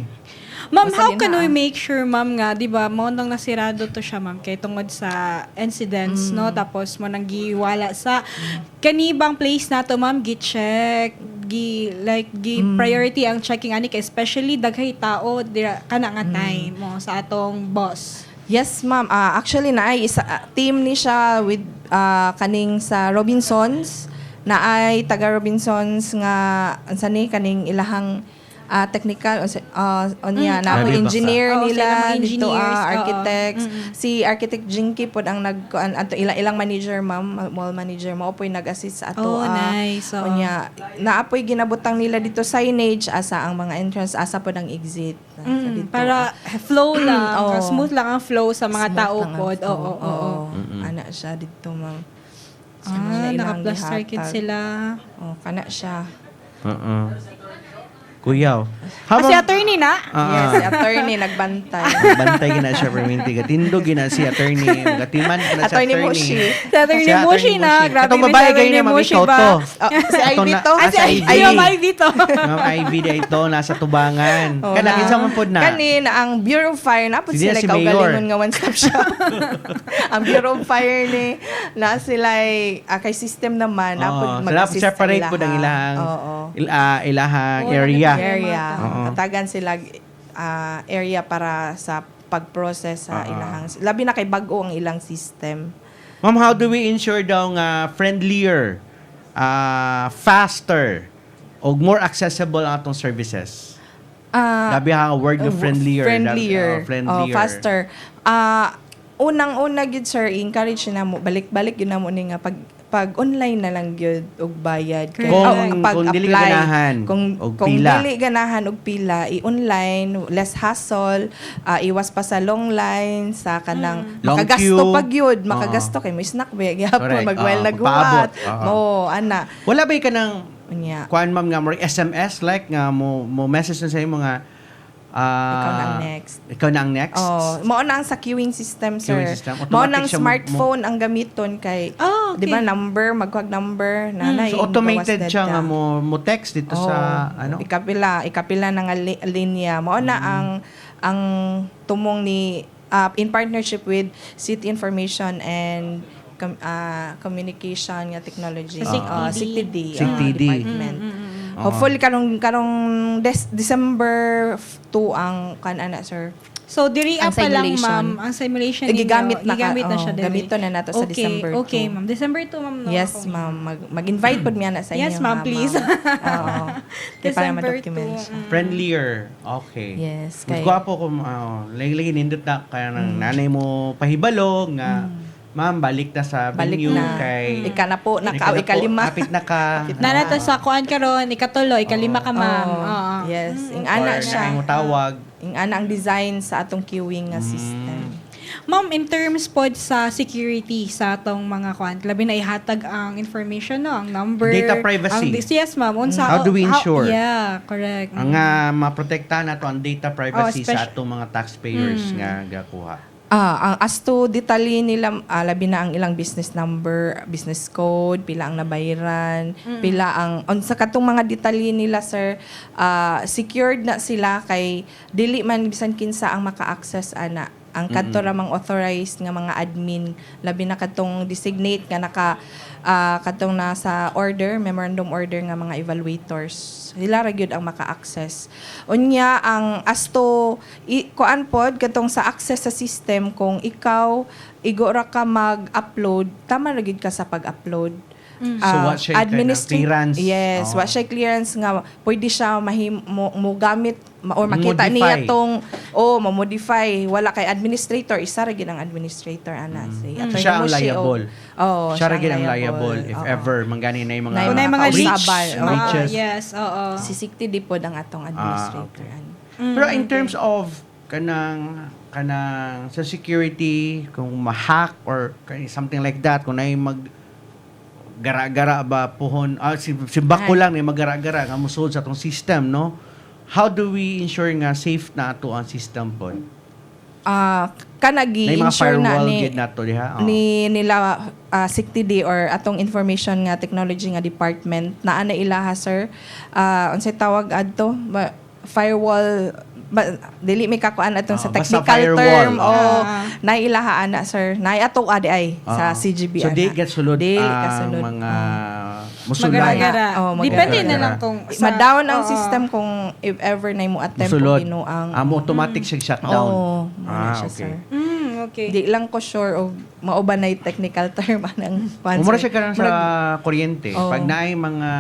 Ma'am, Basta how din can na, we make sure, ma'am, nga, di ba, mo nang nasirado to siya, ma'am, kay tungod sa incidents, no? Tapos mo nang giwala sa kanibang place na to, ma'am, gi-check, priority ang checking ani kay especially daghay tao dira kana nga time mo sa atong boss. Yes, ma'am. Actually, naay isa team ni siya with kaning sa Robinsons. Naay taga Robinsons nga ansa ni kaning ilahang technical onya na ako Grabe ba engineer ka? nila Sila mga dito engineers, oo. architects. Si Architect Jinky pod ang ato ilang manager ma'am, mall manager mo po'y nag-assist sa ato. Oh, nice. Oo. Onya naapoy ginabutang nila dito signage asa ang mga entrance asa pod ang exit. Nasa dito, Para flow lang, Oo. smooth lang ang flow sa mga Smooth tao lang ang pod. flow. Oo. Ana siya dito, ma'am. So, Naka-plaster kit sila. Kana siya. Kuyaw. Si attorney na? Yes, si attorney nagbantay. Bantay gina siya perminti. Gatindog gina si attorney. Gatiman gina si Attorney attorney. Moshi. Si attorney Moshi na. Grabe Itong rin babae si kayo na Attorney Moshi mamikaw ba? to. Si Ivy to? Si Ivy. Ay, Ma'am dito. Ma'am Ivy na ito, nasa tubangan. Kana, kinsa man pod na. Kanina, ang Bureau of Fire, napod Sige sila na si kaugalingon Mayor. nga one-stop shop. Ang Bureau of Fire ni, na sila kay system naman, napod mag-assist sa separate po ang ilahang ilahang area. area. Oo. Katagan sila area para sa pag-process sa ilahang, labi na kay bag-o ang ilang system. Ma'am, how do we ensure daw nga friendlier, faster, o more accessible ang atong services? Labi ang word na friendlier. Friendlier. Faster. Unang-una gid sir, encourage na mo balik-balik yun na mo ni nga pag online na lang gyud og bayad Kung dili ganahan og kung pila. dili ganahan og pila i-online, less hassle, iwas pa sa long line sa kanang Long makagasto queue. pag yun, makagasto kay mo snack ba gyapon Correct. magwell Paabot. naghuwat mo ana Wala ba ka ng unya. kuan ma'am nga more SMS like nga mo message na sa imo nga Ikaw na ang next. Ikaw na ang next. Mao na ang sa queuing system, sir. Queuing system. Mao Automatic nang siya smartphone ang gamiton kay, Okay. di ba, number, magkuhag number, nanay. So automated siya nga mo text dito sa ano. Ikapila na nga linya. Mao na ang tumong ni in partnership with City Information and Communication nga Technology. CTD. CTD department. Hopefully karong December 2 ang kanana sir. So, diri Ang pa lang, simulation. ma'am. Ang simulation Gigamit na gigamit na siya diri. Gamito na nato sa December 2. Okay, ma'am. December 2, ma'am. No? Yes, ma'am. Mag-invite po niya na sa inyo. Yes, ma'am, please. Oo. Kaya para December ma-document 2. siya. Friendlier. Okay. Yes. Mas gwapo ko lagi nindot na kaya ng nanay mo pahibalo nga ma'am balik na sa Balik venue na. kay Ika na po. Ikalima. Kapit na ka. Nanata sa kuan karon, ikatulo, ikalima ka, ma'am. Oo. Yes. Ing ana siya. Mo tawag. Ing ana ang design sa atong queuing nga system. Ma'am, in terms pod sa security sa atong mga kuan, labi na ihatag ang information, no, ang number, Data privacy. Yes, ma'am. Unsa How do we ensure? Yeah, correct. Ang maprotektahan nato ang data privacy sa atong mga taxpayers nga gakuha. Ang as to detalye nila, labi na ang ilang business number, business code, pila ang nabayaran, pila ang, sa katong mga detalye nila, sir, secured na sila kay dili man bisan kinsa ang maka-access ana. Ang kadto ramang authorized nga mga admin, labi na katong designate nga katong nasa order, memorandum order nga mga evaluators. Sila ra gyud ang maka-access. Unya ang asto kuan pod katong sa access sa system kung ikaw igo ra ka mag-upload, tama ra gyud ka sa pag-upload. So what siya clearance? Yes, what siya clearance nga pwede siya mo gamit or makita Modify. niya tong mo-modify. Wala kay administrator, isa ra gyud ang administrator ana. Si Attorney Siya ang Moshi, liable. siya Siya ang rin ang liable if Oo. ever manggani na yung mga, Na Kung na yung mga Reach. reach. reaches. Yes, oo. Si Sikti di pod ang atong administrator. okay. ana. Pero in terms of kanang sa security, kung ma-hack or something like that, kung na yung gara-gara ba pohon, si bako lang na magara-gara nga musod sa atong system, no? How do we ensure nga safe na ato ang system po? Kanagi Na yung mga ensure na firewall ni gid nato diha. ni nila SICTD or atong information nga technology nga department na ana ilaha sir, unsay tawag adto firewall dili may kakuan atong sa basta technical firewall. term na ilaha ana sir na ato adi ay sa CGB So ana. di get sulod Di ang kasulod. mga musulay. Magara-gara. Depende na lang kung ma-down ang system kung if ever na mo attempt Musulod. kung inuang Automatic siya shutdown. siya, okay. sir. Okay. Di lang ko sure of mauban na yung technical term anang Umura siya ka sa kuryente. Oo. Pag naay mga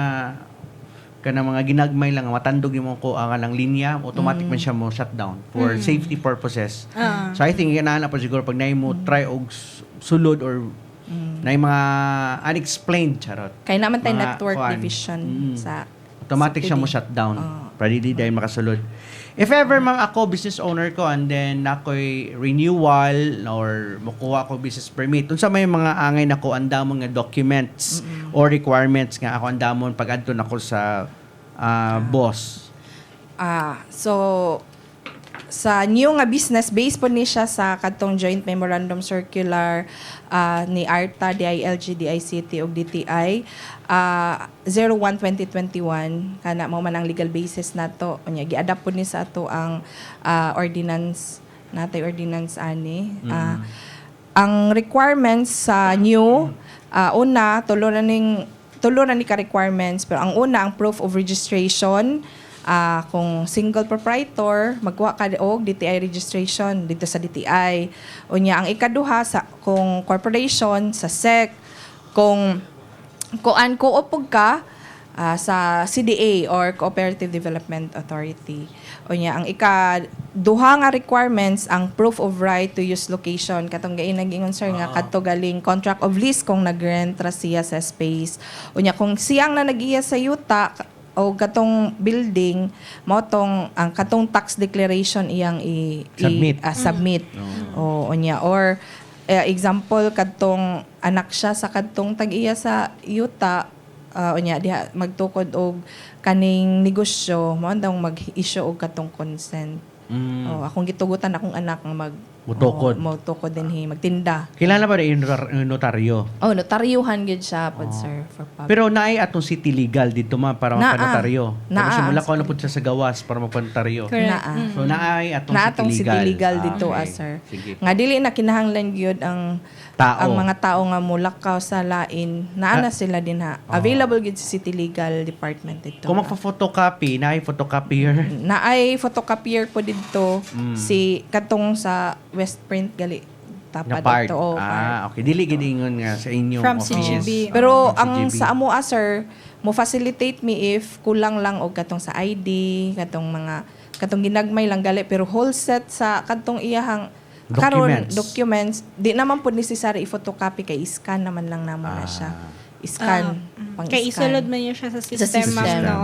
mga ginagmay lang matandog mo ko ang lang linya, automatic man siya mo shutdown for safety purposes. So I think inaana pa siguro pag naay mo try og sulod or naay mga unexplained charot. kay naman tayo Mga network kuan. division sa Automatic siya mo shutdown. Para di dahil makasulod. If ever ma'am ako business owner ko and then ako'y renewal or makuha ko business permit, unsa may mga angay nako andamon nga documents or requirements nga ako andamon pag adto nako sa boss. So sa new nga business based po ni siya sa kadtong joint memorandum circular ni ARTA, DILG, DICT ug DTI 01/2021 kana mao man ang legal basis nato unya gi-adapt po ni sa ato ang ordinance natay ordinance ani. Ang requirements sa new una tulo na ni ka requirements pero ang una ang proof of registration. Kung single proprietor, magkuha ka og DTI registration dito sa DTI. Unya ang ikaduha sa kung corporation sa SEC, kung co-op ka sa CDA or Cooperative Development Authority. Unya ang ikaduha nga requirements ang proof of right to use location katong nag-ingon sir nga kadto galing contract of lease kung nag-rent ra siya sa space. Unya kung siyang na nag-iya sa yuta o katong building mao tong ang katong tax declaration iyang submit. O unya or example kadtong anak siya sa kadtong tag-iya sa yuta unya diha magtukod og kaning negosyo mao daw mag-issue og katong consent. Akong gitugutan akong anak nga magtukod dinhi magtinda. Kilala ba yung notaryo? Notaryuhan gyud siya pod sir for public. Pero naay atong city legal dito ma para magpanotaryo. Pero simula ko na pud siya sa gawas para magpanotaryo. So naay atong city legal dito okay. sir. Sige. Nga dili na kinahanglan gyud ang mga tao nga mulakaw sa lain naa na sila din available gyud sa city legal department dito. Kung magpa-photocopy, naay photocopier. Naay photocopier po dito si katong sa Westprint gali Na tapad part. dito. Okay. Dili gid ingon nga sa inyo. From office. CGB. Pero From ang CGB. sa amo sir, mo facilitate me if kulang lang og katong sa ID, katong ginagmay lang gali pero whole set sa katong iyahang documents di naman po necessary i-photocopy kay scan naman lang namo na siya. Scan. Kay isulod man yun siya sa system, ma'am. No?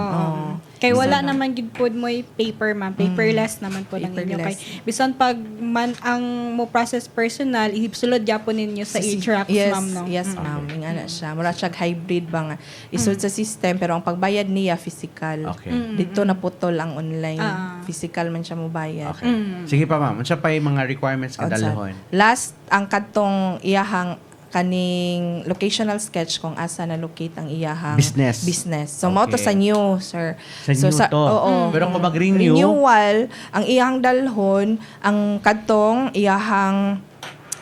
Kay wala naman gid pod mo paper, ma'am. Paperless naman po lang inyo. Kay bisan pag man ang mo process personal, isulod gyapon ninyo sa e-tracks, ma'am. No? Yes, ma'am. Ingana siya. Mura siya hybrid ba nga. Isulod sa system pero ang pagbayad niya physical. Okay. Dito na putol ang online. Physical man siya mo bayad. Okay. Sige pa ma'am. Unsa pa yung mga requirements kadalahon? Last ang katong iyahang kaning locational sketch kung asa na locate ang iyahang business. So mao to sa new, sir. Sa new to. Pero kung mag-renew, renewal, ang iyahang dalhon, ang kadtong iyahang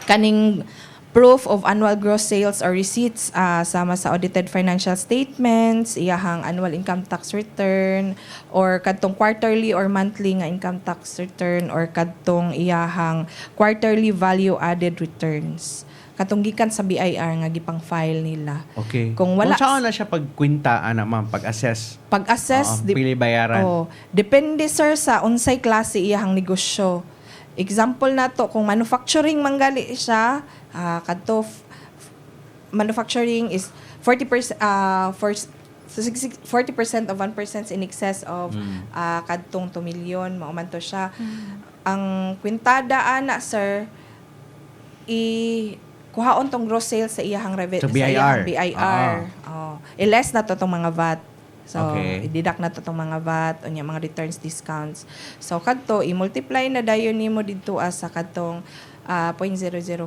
kaning proof of annual gross sales or receipts sama sa audited financial statements, iyahang annual income tax return, or kadtong quarterly or monthly nga income tax return, or kadtong iyahang quarterly value added returns. Katong gikan sa BIR nga gipang file nila. Okay. Kung wala saan na siya pagkwintaan ma'am, pag-assess? Pag-assess, Pili bayaran. depende sir sa unsay klase iyahang negosyo. Example na to, kung manufacturing manggali siya, manufacturing is 40% 40% of 1% in excess of kadtong 2 million, mauman to siya. Ang kwintada ana sir, kuhaon tong gross sales sa iyahang Sa sa BIR. iyahang BIR. I-less na to tong mga VAT. So, Okay. i-deduct na to tong mga VAT, unya mga returns, discounts. So, kadto, i-multiply na dayon nimo dito sa kadtong 0.004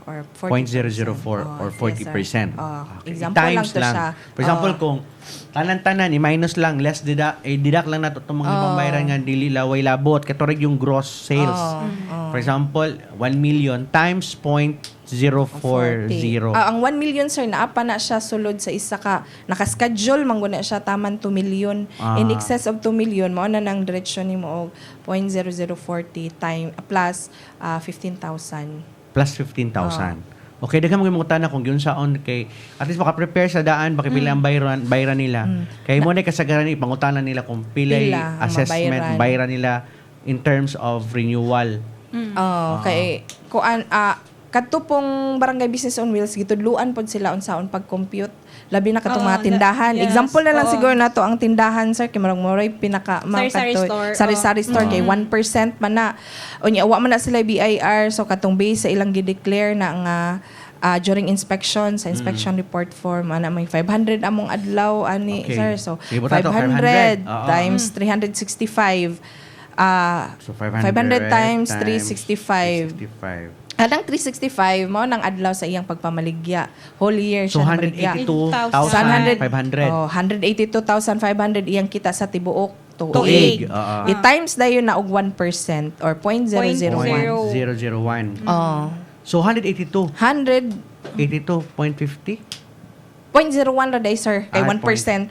or 40%. 0.004 or 40%. Example lang Times to siya. For example, kung tanan-tanan, i-minus lang, less deduct lang na to itong mga pambayaran nga dili laway labot. Katurig yung gross sales. For example, 1 million times 0.040. Ang 1 million sir, naapa na siya sulod sa isa ka. Nakaschedule, mangguna siya taman 2 million. In excess of 2 million, mao na nang diretsyon nimo og 0.0040 time plus 15,000. Plus 15,000. Okay, daghan mo mga na kung yun saon kay at least maka-prepare sa daan baka pila ang bayran nila. Kay mo na kasagaran ipangutanan nila kung pilay Pila ang assessment mabayaran. bayran nila in terms of renewal. Kay kuan katupong barangay business on wheels gitudluan pod sila unsaon pag-compute labi na katong mga tindahan. Example na lang siguro nato ang tindahan sir kay murag moray pinaka Sari-sari store. Sari-sari store kay 1% man na. Unya wa man na sila BIR so katong base sa ilang gi-declare na nga during inspection sa inspection report form ana may 500 among adlaw ani Okay. sir. So Sige, buta to, 500 Oo. times 365 So 500 times 365. 365. Anang 365 mo nang adlaw sa iyang pagpamaligya. Whole year So siya namaligya. 182,500. 182,500 iyang kita sa tibuok Tuig. tuig. I-times dayon na og 1% or 0.001. 0.001. So 182. 82.50? 0.01 ra day sir kay 1%,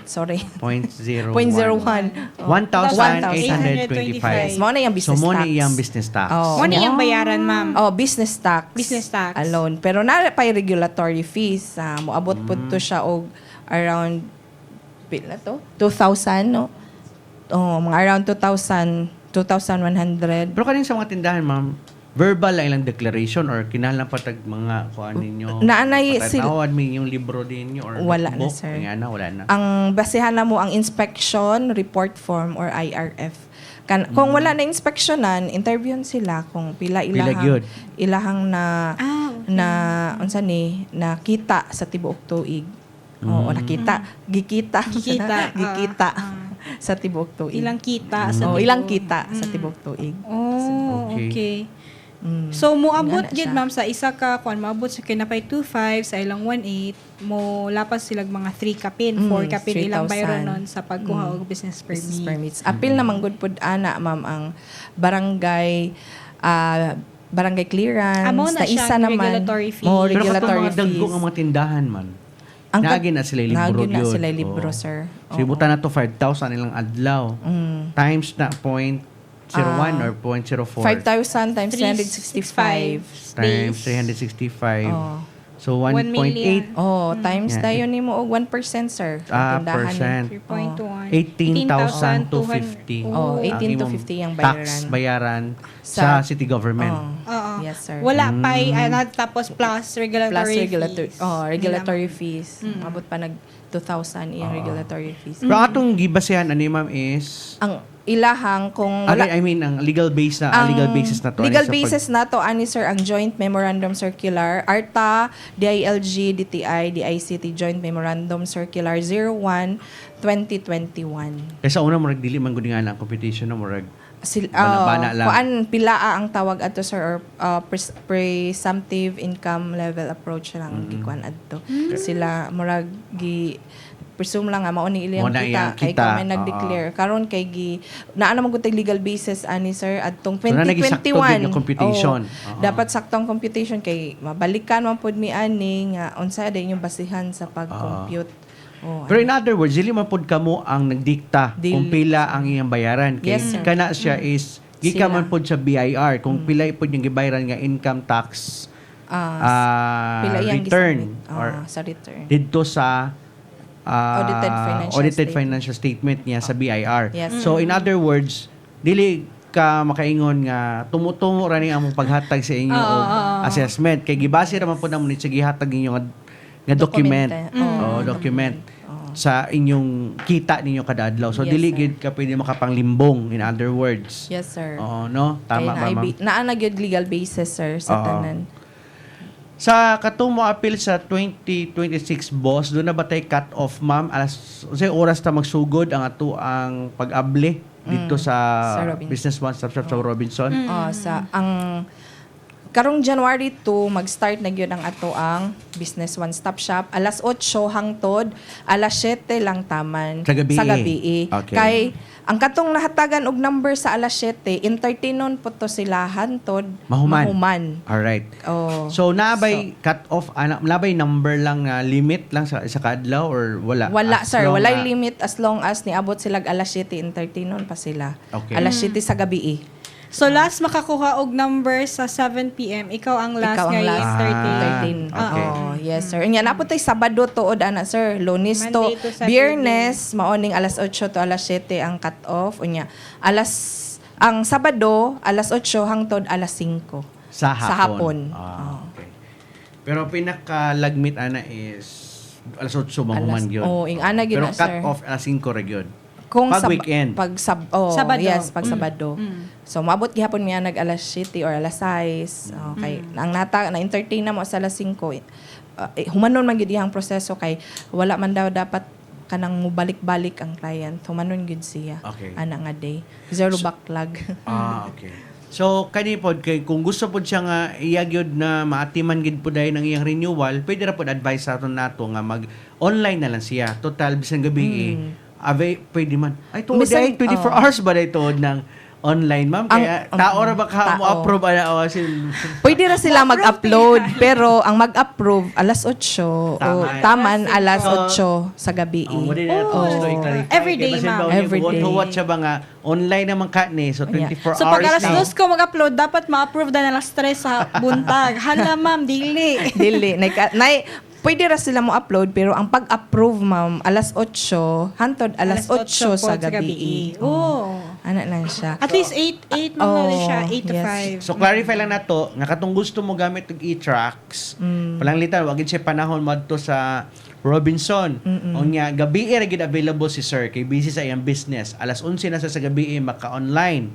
sorry. 0.01. 0.01. 1,825. Mo na yung business So mo tax. na iyang business tax. Mo na yung bayaran, ma'am. Business tax. Business tax. Alone. Pero na pa yung regulatory fees. Moabot po to siya og around, pila to? 2,000, no? Mga around 2,000, 2,100. Pero kanin sa mga tindahan, ma'am, verbal lang ilang declaration or kinahanglan patag mga kuan ninyo. Naanay Patanawan mi yung libro din niyo or Wala na, notebook? sir. Kaya na, wala na. Ang basehan na mo ang inspection report form or IRF. Kung wala na inspeksyonan, interviewon sila kung pila gyud. ilahang na unsa ni nakita sa tibuok tuig. Oo, nakita, gikita sa tibuok tuig. Ilang kita sa ilang kita sa tibuok tuig. Okay. So moabot Nga na gid siya. ma'am sa isa ka kuan maabot sa kinapay 25 sa ilang 18 mo lapas silag mga 3 kapin, 4 kapin ilang 3,000. bayron nun sa pagkuha og business Business permit. permits. Apil naman good pod ana ma'am ang barangay barangay clearance. Amo na siya isa ang naman regulatory fee. Mo Pero katong regulatory mga dagko fees. ang mga tindahan man. Ang Naagi na sila libro Naagi na yun. sila libro, Oo. sir. So ibutan na to 5,000 ilang adlaw. Times na 0.01 or 0.04. 5,000 times 365. Times 365. So 1 million. 1.8 Times Yeah. tayo nimo og 1% sir. Ang tindahan. percent. 3.1. 18,250. Oh, ang 18 to imong 50 ang tax bayaran. bayaran sa city government. Oo. Yes, sir. Wala pa tapos plus regulatory fees. Regulatory fees. Abot pa nag 2,000 iyang regulatory fees. Pero atong gibasehan ani ma'am is Ang ilahang kung wala I mean ang legal base na legal basis na to. Legal Ano sa basis na to ani sir ang Joint Memorandum Circular ARTA DILG DTI DICT Joint Memorandum Circular 01/2021. Kaysa una murag dili man gud nga ang competition na murag Bana lang. kuan pilaa ang tawag ato sir or presumptive income level approach lang gikuan adto. Sila murag presume lang nga mao ni ilang Mao na kita iyang kay kita. kami nag-declare karon kay naa naman gud legal basis ani sir adtong So, na nagisakto 2021 din yung computation. Oo. Dapat saktong computation kay mabalikan man pud mi ani nga unsa day yung basihan sa pag-compute. Pero in other words, dili man pud kamo ang nagdikta Dili. kung pila ang iyang bayaran. Kay Yes, sir. kana siya is gika Sila. man pud sa BIR kung pila pud yung gibayaran nga income tax Pila iyang return gisubmit. or Sa return. didto sa Audited financial financial statement niya sa BIR. Yes, So in other words, dili ka makaingon nga tumutungo ra ni ang paghatag sa inyo og assessment kay gibase ra man pud namo ni sa gihatag ninyo nga document. Document sa inyong kita ninyo kada adlaw. So Yes, dili sir. gid ka pwede makapanglimbong in other words. Yes, sir. Oo, no? Tama ba, ma'am? Naa na gyud legal basis, sir, sa Oo. tanan. Sa katong mo appeal sa 2026 boss, doon na ba tayo cut off, ma'am? Alas say oras ta magsugod ang ato ang pag-able dito sa Sa Robinson. Business One Stop Shop sa Robinson. Sa ang karong January 2 mag-start na gyud ang ato ang Business One Stop Shop alas 8 hangtod alas 7 lang taman Sa gabi. Okay. Kay ang katong nahatagan og number sa alas 7 entertainon po to sila hantod Mahuman. All right. Oh. So nabay cut off nabay number lang limit lang sa kadlaw or wala? Wala, As sir. long Walay na- limit as long as niabot sila alas 7 entertainon pa sila. Okay. Alas 7 sa gabi. So last makakuha og number sa 7 PM, ikaw ang last Ikaw ang nga last. i-entertain. 13. Okay. Oo, yes, sir. Nya napot tay Sabado tuod ana, sir. Lunes to Monday to Saturday. Biyernes, maoning alas 8 to alas 7 ang cut-off. Unya, ang Sabado, alas 8 hangtod alas 5. Sa Sa hapon. hapon. Okay. Pero pinaka-lagmit ana is alas 8 mahuman yun. ing ana gyud Pero na, cut sir. off alas 5 ra gyud. Kung Pag weekend. Sabado. Yes, pag Sabado. So, maabot gihapon niya nag alas 7 or alas 6. Okay. Ang na-entertain na mo sa alas 5. Humanon man gid iyang proseso kay wala man daw dapat kanang mubalik-balik ang client. Humanon gid siya. Okay. Ana nga day. Zero backlog. Okay. So kani pod kay kung gusto pod siya nga iyagyod na maatiman gid pod ay ng iyang renewal, pwede ra pod advice sa aton nato nga mag online na lang siya. Total bisan gabi pwede man. Ay tuod Bisan- ay 24 hours ba day tuod ng online, ma'am? Kaya tao ra ba ka mo tao. approve ana awasin. Pwede ra sila mag-upload pero ang mag-approve alas 8 taman alas 8 sa gabi. Mo din na gusto i-clarify. Everyday, Kay basin ma'am. daw niya, Everyday. huwat siya ba nga online naman ka ni so 24 So hours pag alas na. 2 ko mag-upload, dapat ma-approve na alas 3 sa buntag. Hala ma'am, dili. Dili. Pwede ra sila mo upload pero ang pag-approve ma'am alas 8 hantod alas 8 sa gabi. Oh. Ana lang siya. At least 8 na rin siya, 8 to yes. 5. So clarify lang nato nga katong gusto mo gamit og e-tracks. Palanglitan wag gid siya panahon madto sa Robinson. Unya gabi ra gid available si sir kay busy sa iyang business. Alas 11 na sa gabi maka-online.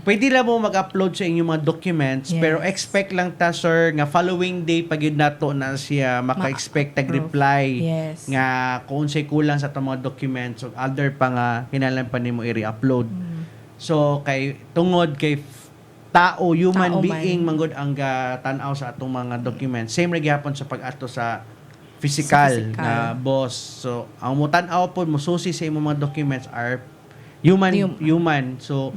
Pwede lang mo mag-upload sa inyong mga documents Yes. pero expect lang ta sir nga following day pag yun nato na siya maka-expect tag reply Yes. nga kung unsay kulang sa atong mga documents o other pa nga kinahanglan pa nimo i-re-upload. So kay tungod kay tao human Tao man. being manggod ang tan-aw sa atong mga documents. Same ra gyapon sa pag-ato sa physical, Sa physical. na boss. So ang mo tan-aw pod mo susi sa imong mga documents are human. So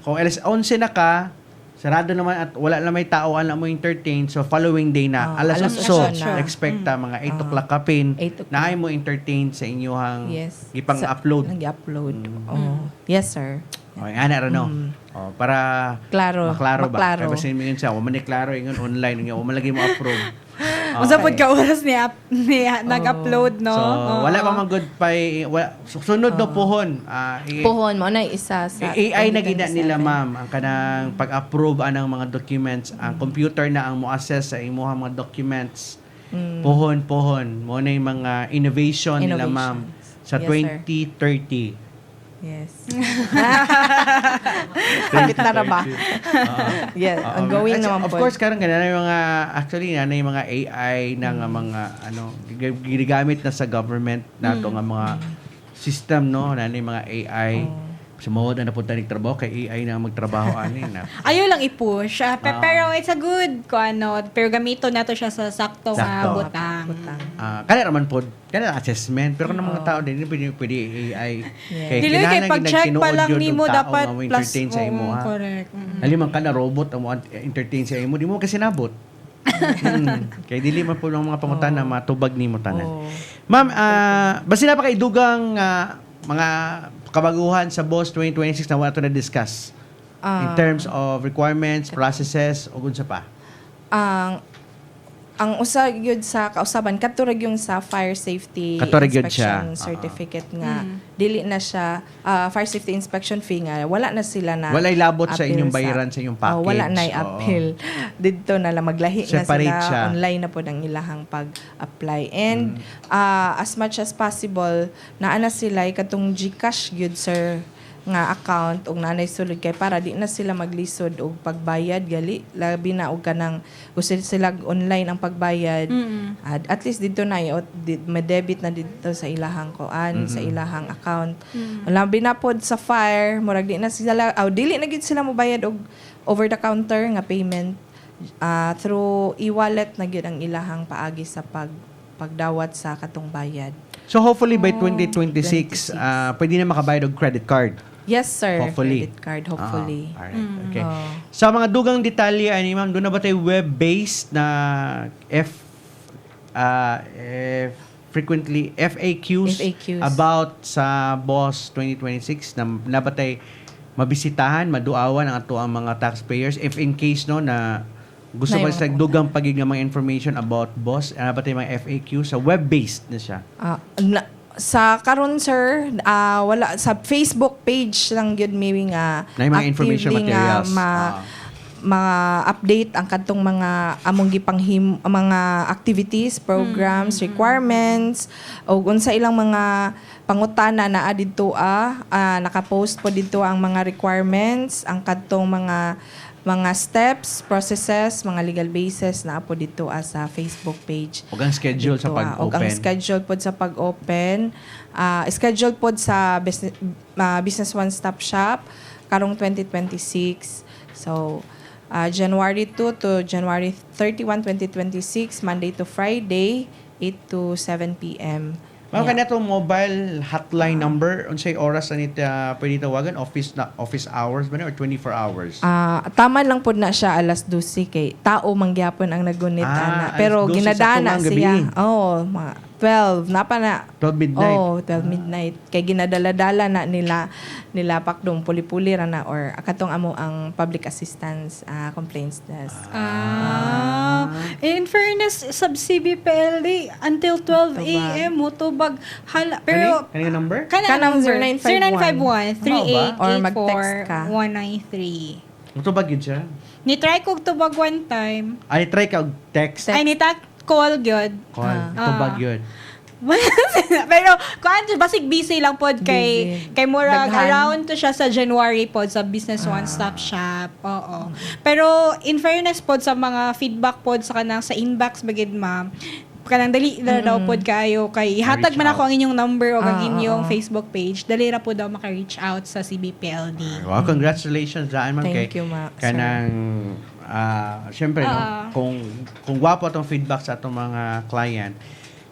kung alas 11 na ka, sarado naman at wala na may tao alam mo entertain. So following day na alas alas 8 8 na. expect ta mga 8 o'clock kapin 8 o'clock. na ay mo entertain sa inyong Yes. gipang-upload. Ang upload. Oh. Yes, sir. Okay, ana ra no. Oh, para Klaro. maklaro ba? Maklaro. Kaya basin mo yun siya, man klaro ingon online nga, man lagi mo approve. Usa pod ka oras ni nag-upload, no? So, Oo. wala pa man good pa sunod no puhon. Puhon mo na isa sa AI na gina 2027. nila ma'am ang kanang pag-approve anang mga documents, ang computer na ang mo-assess sa imong mga documents. Puhon mo na yung mga innovation nila ma'am sa Yes, sir. 2030. Yes. Kapit na ra ba? Yes, ongoing naman Of po. course, karon ganun yung mga, actually, na yung mga AI na nga mga, ginagamit na sa government nato nga mga system, no? Na yung mga AI. Sumawad na napunta ng trabaho kay AI na magtrabaho ani na. Ayaw lang i-push. Pero it's a good pero gamito na to siya sa sakto nga Sakto. butang. Kaya naman po, kaya assessment. Pero kung mga tao din, hindi pwede AI. Kaya Dili kay kinahanglan pag-check ginagtinuod pa lang yun nimo ng tao dapat nga mo plus entertain sa imo, ha? correct. Halimang ka na robot ang mo entertain sa imo, di mo kasi nabot. Kaya dili man po ng mga pangutan na matubag nimo tanan. Ma'am, basta na pa kay dugang mga kabaguhan sa BOSS 2026 na wala ito na-discuss in terms of requirements, processes, o unsa pa? Ang usa gyud sa kausaban katurag yung sa fire safety Katurag yun siya. inspection certificate nga dili na siya fire safety inspection fee nga wala na sila na Walay labot sa appeal inyong bayaran sa inyong package. wala na Oo. appeal didto na lang maglahi na Separate sila siya. online na pod ang ilahang pag-apply and as much as possible naa na sila katong GCash gyud sir nga account og nanay sulod kay para di na sila maglisod og pagbayad gali labi na og kanang gusto sila online ang pagbayad at least dito na ma-debit na dito sa ilahang koan sa ilahang account labi na pod sa fire murag di na sila dili na gid sila mobayad og over the counter nga payment through e-wallet na gyud ang ilahang paagi sa pagdawat sa katong bayad. So hopefully by 2026, pwede na makabayad og credit card. Yes, sir. Hopefully. Credit card, hopefully. Alright, okay. Sa mga dugang detalye, ani ma'am, doon na ba tayo web-based na frequently FAQs about sa BOSS 2026 na ba tayo mabisitahan, maduawan ang ato ang mga taxpayers if in case no na gusto ba sa dugang pagig nga mga information about BOSS, ano ba tayo mga FAQ sa web-based na siya? Sa karon sir, wala sa Facebook page lang gyud maybe nga na yung mga information actively materials. update ang kadtong mga among mga activities, programs, requirements o unsa ilang mga pangutana naa didto naka-post po dito ang mga requirements, ang kadtong mga steps, processes, mga legal basis na po dito sa Facebook page. O ang schedule sa pag-open. O ang schedule po sa pag-open. Schedule po sa Business One Stop Shop karong 2026. So, January 2 to January 31, 2026, Monday to Friday, 8 to 7 p.m. Ma'am, kanya itong mobile hotline number, unsay oras na nita pwede tawagan? Office hours ba na or 24 hours? Tama lang po na siya alas 12 kay tao mangyapon ang nagunit ana. Pero alas 12 ginadana sa siya. gabi. Mga 12 napa na 12 midnight. 12 midnight. Kay ginadala-dala na nila pakdong puli-puli ra na or akatong amo ang public assistance complaints desk. In fairness, sub CBPLD until 12 a.m. mo tubag hala. Pero Kani number? Kanang 0951 Or mag-text ka. 3884 193. Mutubag yun siya? Ni-try kog tubag one time. Ay, try ka og text. Ay, call gyud. Call. Mutubag yun. Pero kuan basig busy lang pod kay murag Daghan. around to siya sa January pod sa Business One Stop Shop. Oo. Pero in fairness pod sa mga feedback pod sa kanang sa inbox bagid ma'am. Kanang dali na daw pod kayo kay hatag man ako ang inyong number o ang inyong Facebook page. Dali ra po daw maka-reach out sa CBPLD. Well, congratulations daan man kay Thank you, kanang syempre no, kung gwapo atong feedback sa atong mga client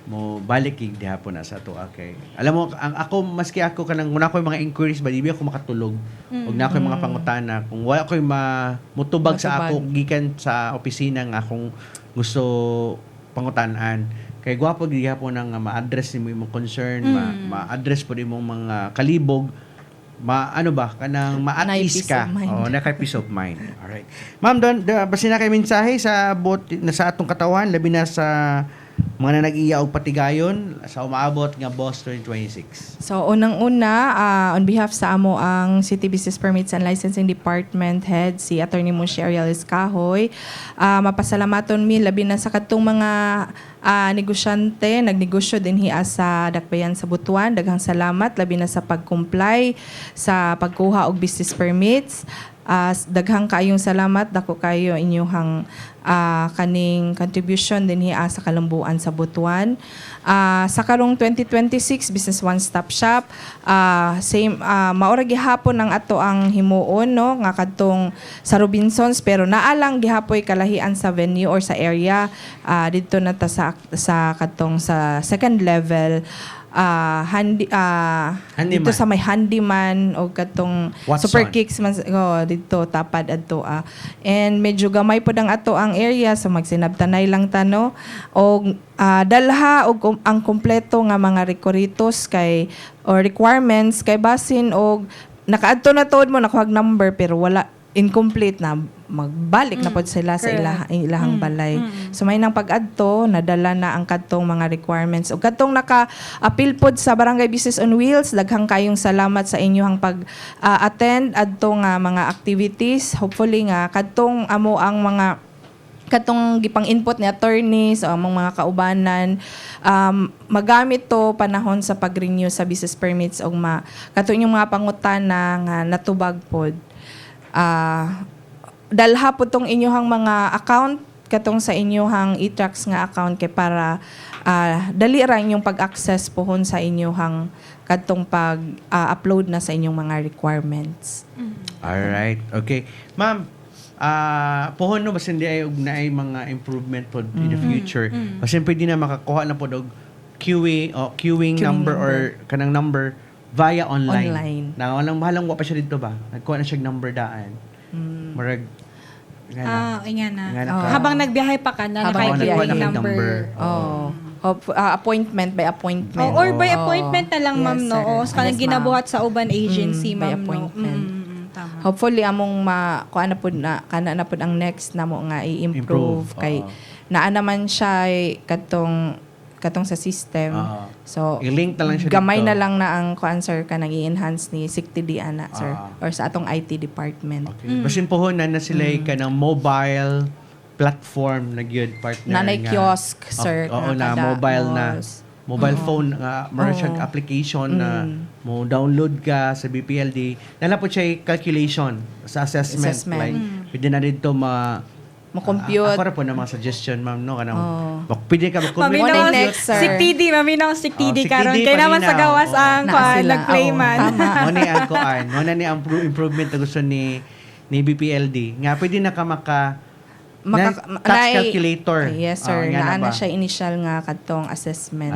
mo balik gid hapon na sa ato okay. Alam mo ako maski ako kanang muna ko yung mga inquiries ba di ako makatulog. Ug na ako yung mga pangutana kung wala ko yung mutubag sa ako gikan sa opisina nga akong gusto pangutanan kay gwapo gid hapon nang ma-address nimo imong concern, ma-address po imong mga kalibog ano ba kanang ma-at-ease ka na kay peace of mind. Alright. Ma'am, basta na kay mensahe sa sa atong katawan labi na sa mga nag-iya og patigayon sa umaabot nga BOSS 2026. So, unang-una, on behalf sa amo ang City Business Permits and Licensing Department Head, si Attorney Munshi Ariel Escahoy, mapasalamaton mi labi na sa katong mga negosyante, nagnegosyo din hiya sa dakbayan sa Butuan. Daghang salamat labi na sa pag-comply sa pagkuha og business permits. Daghang kayong salamat dako kayo inyong kaning contribution din hiya sa kalambuan sa Butuan. Sa karong 2026 Business One Stop Shop, maura gihapon ang ato ang himuon no nga kadtong sa Robinsons, pero naalang gihapoy kalahian sa venue or sa area didto na ta sa kadtong sa second level. Dito sa may handyman o katong Watson. super kicks man dito tapad adto and medyo gamay pod ang ato ang area so magsinabtanay lang tano og dalha og ang kompleto nga mga requisitos kay or requirements kay basin og nakaadto na tuod mo nakuhag number pero wala incomplete na magbalik na pod sila sa ilahang balay. So may nang pag-adto nadala na ang kadtong mga requirements ug kadtong naka-appeal pod sa Barangay Business on Wheels. Daghang kayong salamat sa inyong pag-attend adto nga mga activities. Hopefully nga kadtong amo ang mga katong gipang input ni attorneys o among mga kaubanan magamit to panahon sa pag-renew sa business permits og kato inyong mga pangutana nga natubag pod. Dalha po tong inyong mga account katong sa inyong e-tracks nga account kay para dali ra inyong pag-access pohon sa inyong katong pag-upload na sa inyong mga requirements. Alright. Okay. Ma'am, pohon no basin di ay ugnaay mga improvement pod in the future. Basin pwede na makakuha na pod og queuing number or kanang number via online. Na walang mahalang wa pa siya dito ba? Nagkuha na siya number daan. Marag habang nagbiyahe pa ka na Habang naka-queuing nagbiyahe. number. Appointment by appointment. Or by appointment na lang, Yes, ma'am, no? sir. O kanang Yes, ginabuhat sa uban agency, by ma'am, no? appointment. Tama. Hopefully among kuan na pud ang next namo nga i-improve kay naa naman siya katong sa system. So I-link na lang siya gamay dito. na lang na ang kuan sir kanang i-enhance ni SICTD ana sir or sa atong IT department. Okay. Basin pohon na sila ka ng mobile platform na gyud partner Nanay nga. kiosk sir. Oo na kada mobile na malls. mobile phone nga merchant application na mo download ka sa BPLD. Nala po siya calculation sa assessment. Like pwede na dito mo-compute. Ako ra po na mga suggestion, ma'am, no? Kanang, pwede ka mag-compute. Maminaw next, sir. Maminaw si TD karon TD kay naman sa paminaw. gawas ang nag-play man. Mo ni ang kuan, mo na ni ang improvement na gusto ni BPLD. Nga pwede na ka tax calculator. Yes, sir. Nga Naana siya initial nga kadtong assessment.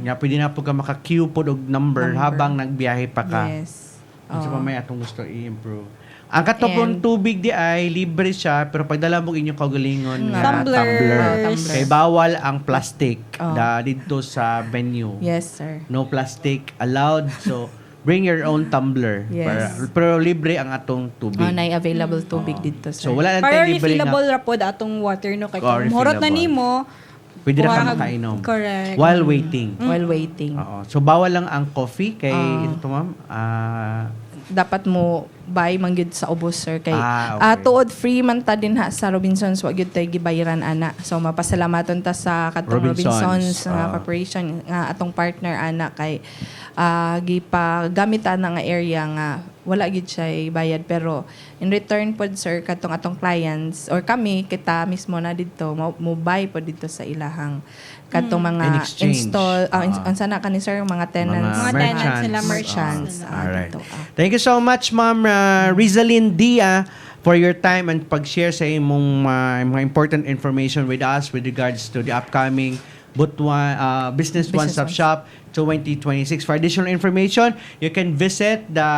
Nga pwede na po ka maka-queue po og number habang nagbiyahe pa ka. Yes. Sa may atong gusto i-improve. Ang katopong tubig di ay libre siya pero pagdala mo inyong kagalingon nga tumbler. Kay bawal ang plastic dito sa venue. Yes, sir. No plastic allowed. So bring your own tumbler. Yes. Pero libre ang atong tubig. Available tubig dito, sir. So wala lang Para tayo libre refillable nga. ra pod atong water no kay Oh, kung horot na refillable. nimo. Pwede na ka Wala- makainom. Correct. While waiting. While waiting. Oo. So bawal lang ang coffee kay ito ma'am. Dapat mo buy man gyud sa ubos sir kay Okay. tuod free man ta din sa Robinsons wa gyud tay gibayaran ana. So mapasalamaton ta sa katong Robinsons nga corporation nga atong partner ana kay gipagamit na nga area nga wala gyud siya bayad pero in return pod sir katong atong clients or kami kita mismo na didto mo buy pod dito sa ilahang katong mga In exchange. install unsa na kani sir mga tenants Mga tenants sila, merchants. Alright. Dito, Thank you so much, Ma'am Rizalyn Dia, for your time and pag-share sa imong mga important information with us with regards to the upcoming Business One-Stop Shop 2026. For additional information, you can visit the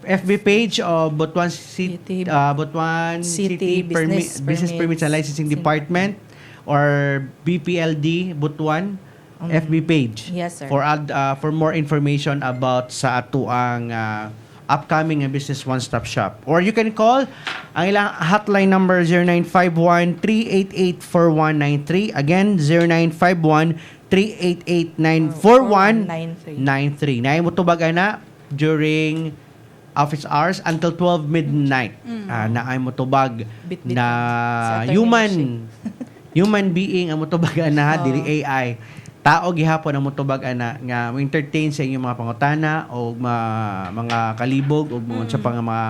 FB page of Butuan City, Business Permits and Licensing Department or BPLD Butuan FB page. Yes, sir. For more information about sa atuang upcoming Business One-Stop Shop. Or you can call ang ilang hotline number 0951-388-4193. Again, 0951-388-4193. Na mo tubag na during office hours until 12 midnight. Na ay mo tubag Bit-bit na sa attorney human human being ang mutubag ana, dili AI. Tao gihapon ang mutubag ana nga mo-entertain sa inyong mga pangutana o mga kalibog o sa pang mga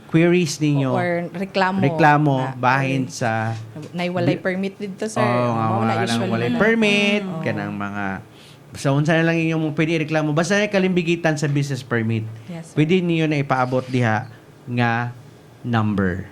queries ninyo. Or reklamo. Reklamo bahin sa Naiwalay permit dito, sir. Oo, mga kanang walay permit, kanang mga sa unsa na lang inyong pwede reklamo basta na kalimbigitan sa business permit. Yes, sir. Pwede niyo na ipaabot diha nga number.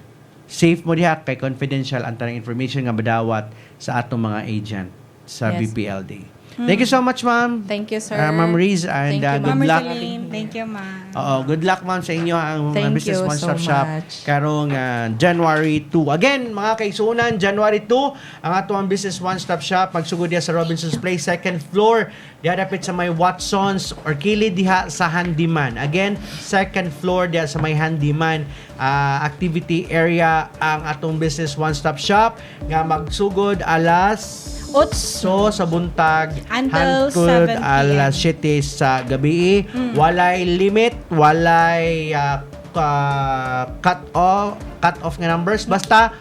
Safe mo diha kay confidential ang tanang information nga madawat sa atong mga agent sa Yes. BPLD. Thank you so much, ma'am. Thank you, sir. Ma'am Riz, and Thank you, good Ma'am luck. Rosaline, thank you, ma'am. Oo, good luck ma'am sa inyo ang Thank business you one-stop so shop much. karong January 2. Again, mga kaisunan, January 2 ang ato ang business one-stop shop magsugod diha sa Robinson's Place, second floor. Diha dapit sa may Watsons or kilid diha sa Handyman. Again, second floor diha sa may Handyman activity area ang atong business one-stop shop nga magsugod alas Otso. sa buntag Until hangtod 7 p.m. alas 7 sa gabi. Walay limit, walay cut off nga numbers basta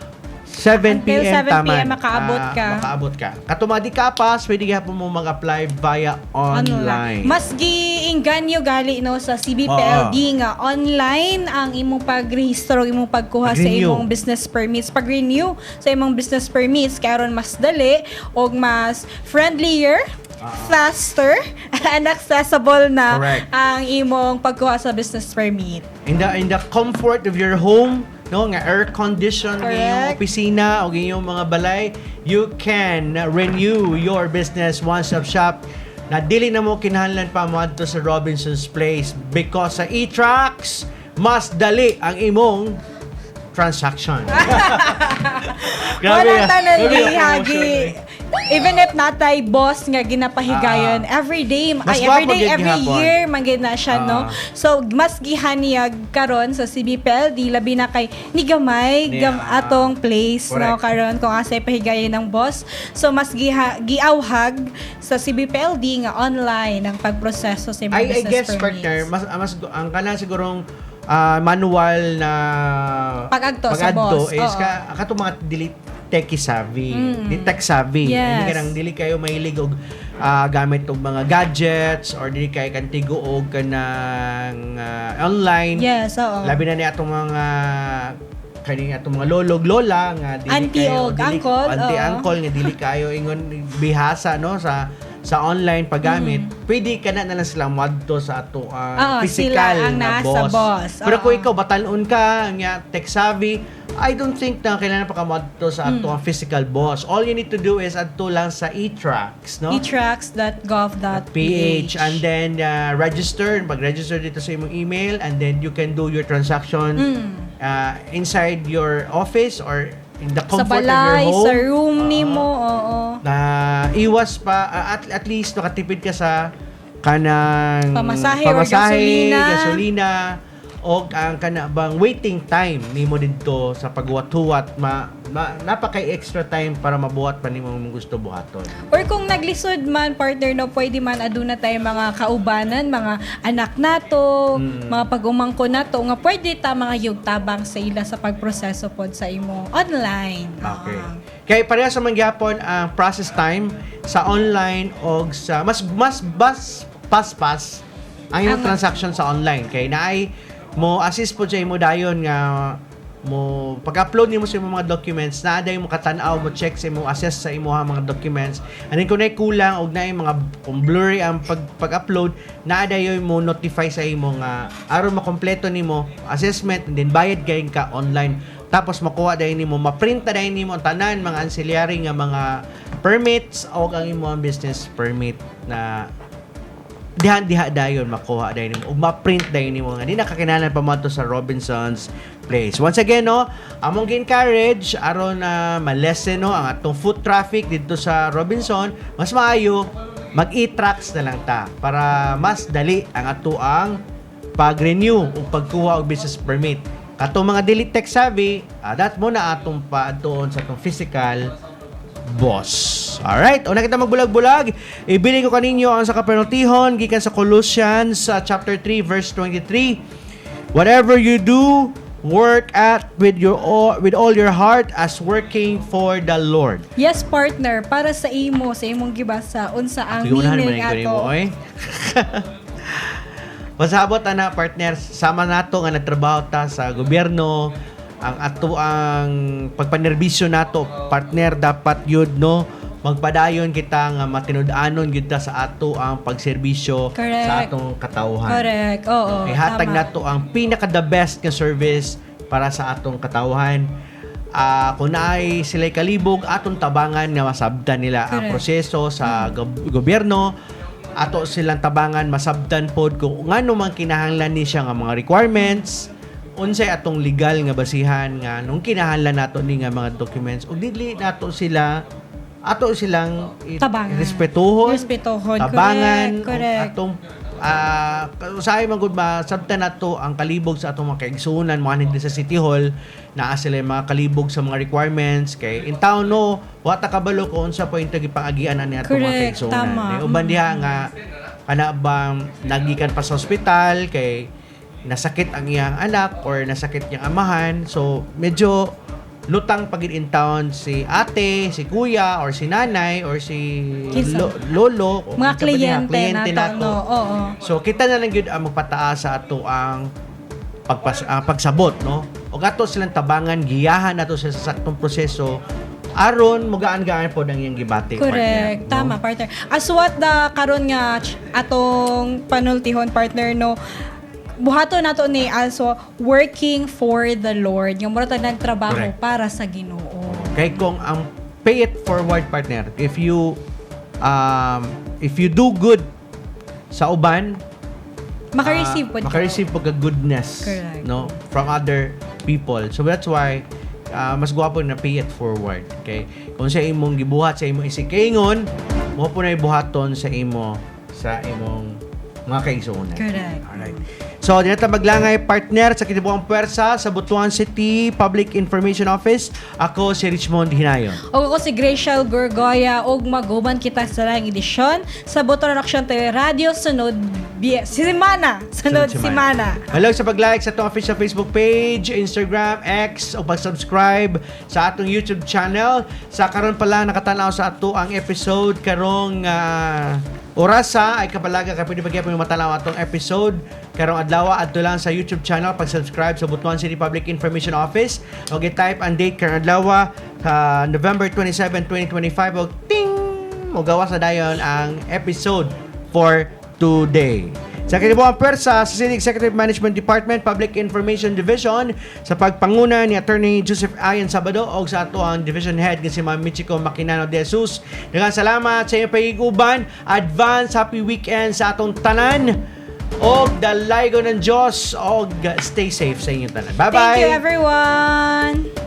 7 Until p.m. 7 taman. p.m. makaabot ka. Makaabot ka. Katumadi ka pa, pwede gihapon mo mag-apply via online. Mas giingganyo gali no sa CBPLD nga online ang imong pagrehistro, imong pagkuha sa Pag-renew. imong business permits, pag-renew sa imong business permits karon mas dali og mas friendlier, faster, and accessible na Correct. ang imong pagkuha sa business permit. In the comfort of your home, no, nga air condition ng iyong Correct. opisina o iyong mga balay, you can renew your business one-stop shop na dili na mo kinahanglan pa mo adto sa Robinson's Place because sa e-Trax mas dali ang imong transaction. Wala tanan Grabe ang hagi. promotion, Even if natay boss nga ginapahigayon every day, Mas every gwapo day, gid every gihapon. year man gid na siya, no? So mas gihaniyag karon sa CBPLD labi na kay ni gamay atong place, no, Correct. karon kung asay pahigayon ng boss. So mas giawhag sa CBPLD nga online ang pagproseso sa imong I business guess permits. partner, mas ang kana sigurong manual na Pag-agto sa boss. is Oo. katong mga dili techie savvy, di tech savvy. Yes. Hindi kanang dili kayo mahilig og gamit og mga gadgets or dili kayo kantigo og kanang online. Yes, oo. Labi na ni atong mga kaning atong mga lolog lola nga dili Auntie kayo og uncle, auntie oo. uncle nga dili kayo ingon bihasa no sa online paggamit, pwede ka na lang silang madto sa ato Oo, physical sila ang na nasa boss. Pero kung Oo. ikaw batalon ka nga tech savvy, I don't think na kailangan pa ka madto sa ato ang physical boss. All you need to do is adto lang sa e-Trax, no? etrax.gov.ph and then register, mag-register dito sa imong email and then you can do your transaction inside your office or in the sa comfort balay, of your home. sa room nimo, oo. Na iwas pa at least nakatipid ka sa kanang Pamasahe or gasolina. gasolina o ang kana bang waiting time nimo didto sa paghuwat-huwat napakay extra time para mabuhat pa nimo mong gusto buhaton. Or kung naglisod man, partner, no, pwede man aduna tayo mga kaubanan, mga anak nato, mga pag-umangko nato, nga pwede ta mga yugtabang sa ila sa pagproseso pod sa imo online. Okay. Kaya pareha sa mangyapon ang process time sa online o sa mas paspas ang iyong transaction sa online. Kaya naay mo assist po siya mo dayon nga mo pag-upload nimo sa imong mga documents na aday mo katanaw mo check sa imo assess sa imo mga documents and then kung nay kulang og nay mga kung blurry ang pag-upload na aday mo notify sa imo nga aron makompleto nimo assessment and then bayad gayon ka online tapos makuha dayon nimo ma-print dayon nimo ang tanan mga ancillary nga mga permits o ang imong business permit na diha dayon makuha dayon nimo ug ma-print dayon nimo nga di nakakinahanglan pa mo to sa Robinson's Place. Once again no, among gi-encourage aron ma-lessen no ang atong foot traffic dito sa Robinson, mas maayo mag e-Trax na lang ta para mas dali ang ato ang pag-renew o pagkuha og business permit. Katong mga dili tech savvy, that mo na atong paadtoon sa atong physical boss. Alright, una kita magbulag-bulag. Ibili ko kaninyo ang sa kapenaltihon gikan sa Colossians chapter 3 verse 23. Whatever you do, work with all your heart as working for the Lord. Yes, partner, para sa imong gibasa unsa ang meaning ato. Pasabot ana partner, sama nato nga nagtrabaho ta sa gobyerno, ang ato ang pagpanerbisyo nato partner dapat yun no magpadayon kita nga matinud-anon gyud ta sa ato ang pagserbisyo sa atong katawhan. Correct. Oo. Ihatag tama. nato ang pinaka the best nga service para sa atong katawhan. Kung naay sila'y kalibog, atong tabangan nga masabdan nila ang Correct. proseso sa gobyerno. Ato silang tabangan masabdan pod kung ngano man kinahanglan ni siya nga mga requirements, unsay atong legal nga basihan nga nung kinahanglan nato ni nga mga documents ug dili nato silang Tabangan. respetuhon, tabangan, Correct. atong usahay man gud masabtan nato ang kalibog sa atong mga kaigsunan mga sa City Hall naa sila yung mga kalibog sa mga requirements kay in town no wa ta kabalo kung unsa point gipangagian ani atong mga Correct, kaigsunan. tama. Uban diha nga ana bang nagikan pa sa ospital kay nasakit ang iyang anak or nasakit niyang amahan so medyo lutang pagid in town si ate, si kuya, or si nanay, or si lolo. O Mga kinsa ba niya? kliyente nato. No? Oo. So, kita na lang yun ang magpataas sa ato ang pagsabot, no? O ato silang tabangan, giyahan nato sa atong proseso, aron mugaan-gaan po ang iyang gibati. Correct. Partner, no? Tama, partner. As what the karon nga atong panultihon, partner, no? Buhato nato ni also working for the Lord. Yung mura tag nagtrabaho Correct. para sa Ginoo. Kay kung ang pay it forward partner, if you do good sa uban, Maka-receive po. maka-receive po ka goodness, Correct. no, from other people. So that's why mas gwapo na pay it forward. Okay? Kung sa imong gibuhat sa imong isikaingon, mo po na ibuhaton sa imong mga kaigsuonan. Correct. Alright. So, dinata maglangay partner sa Kitibuang Puwersa sa Butuan City Public Information Office. Ako si Richmond Hinayon. O ako si Gracial Gorgoya ug maguban kita sa lang edisyon sa Butuan Action Teleradio sunod semana. Hello sa pag-like sa atong official Facebook page, Instagram, X o pag-subscribe sa atong YouTube channel. Sa karon pa lang nakatanaw sa ato ang episode karong orasa ay kapalaga ka pwede pagyapon matanaw atong episode karong adlaw adto lang sa YouTube channel pag-subscribe sa Butuan City Public Information Office o type ang date karong adlaw November 27, 2025 o ting mo gawa sa dayon ang episode for today. Sa Kitibuang Puwersa sa City Executive Management Department Public Information Division sa pagpanguna ni Attorney Joseph Ayan Sabado o sa ato ang Division Head nga si Ma'am Michiko Maquinano de Jesus. Daghang salamat sa inyong pag-iguban. Advance happy weekend sa atong tanan. Og dalaygo ng Diyos og stay safe sa inyong tanan. Bye-bye! Thank you, everyone!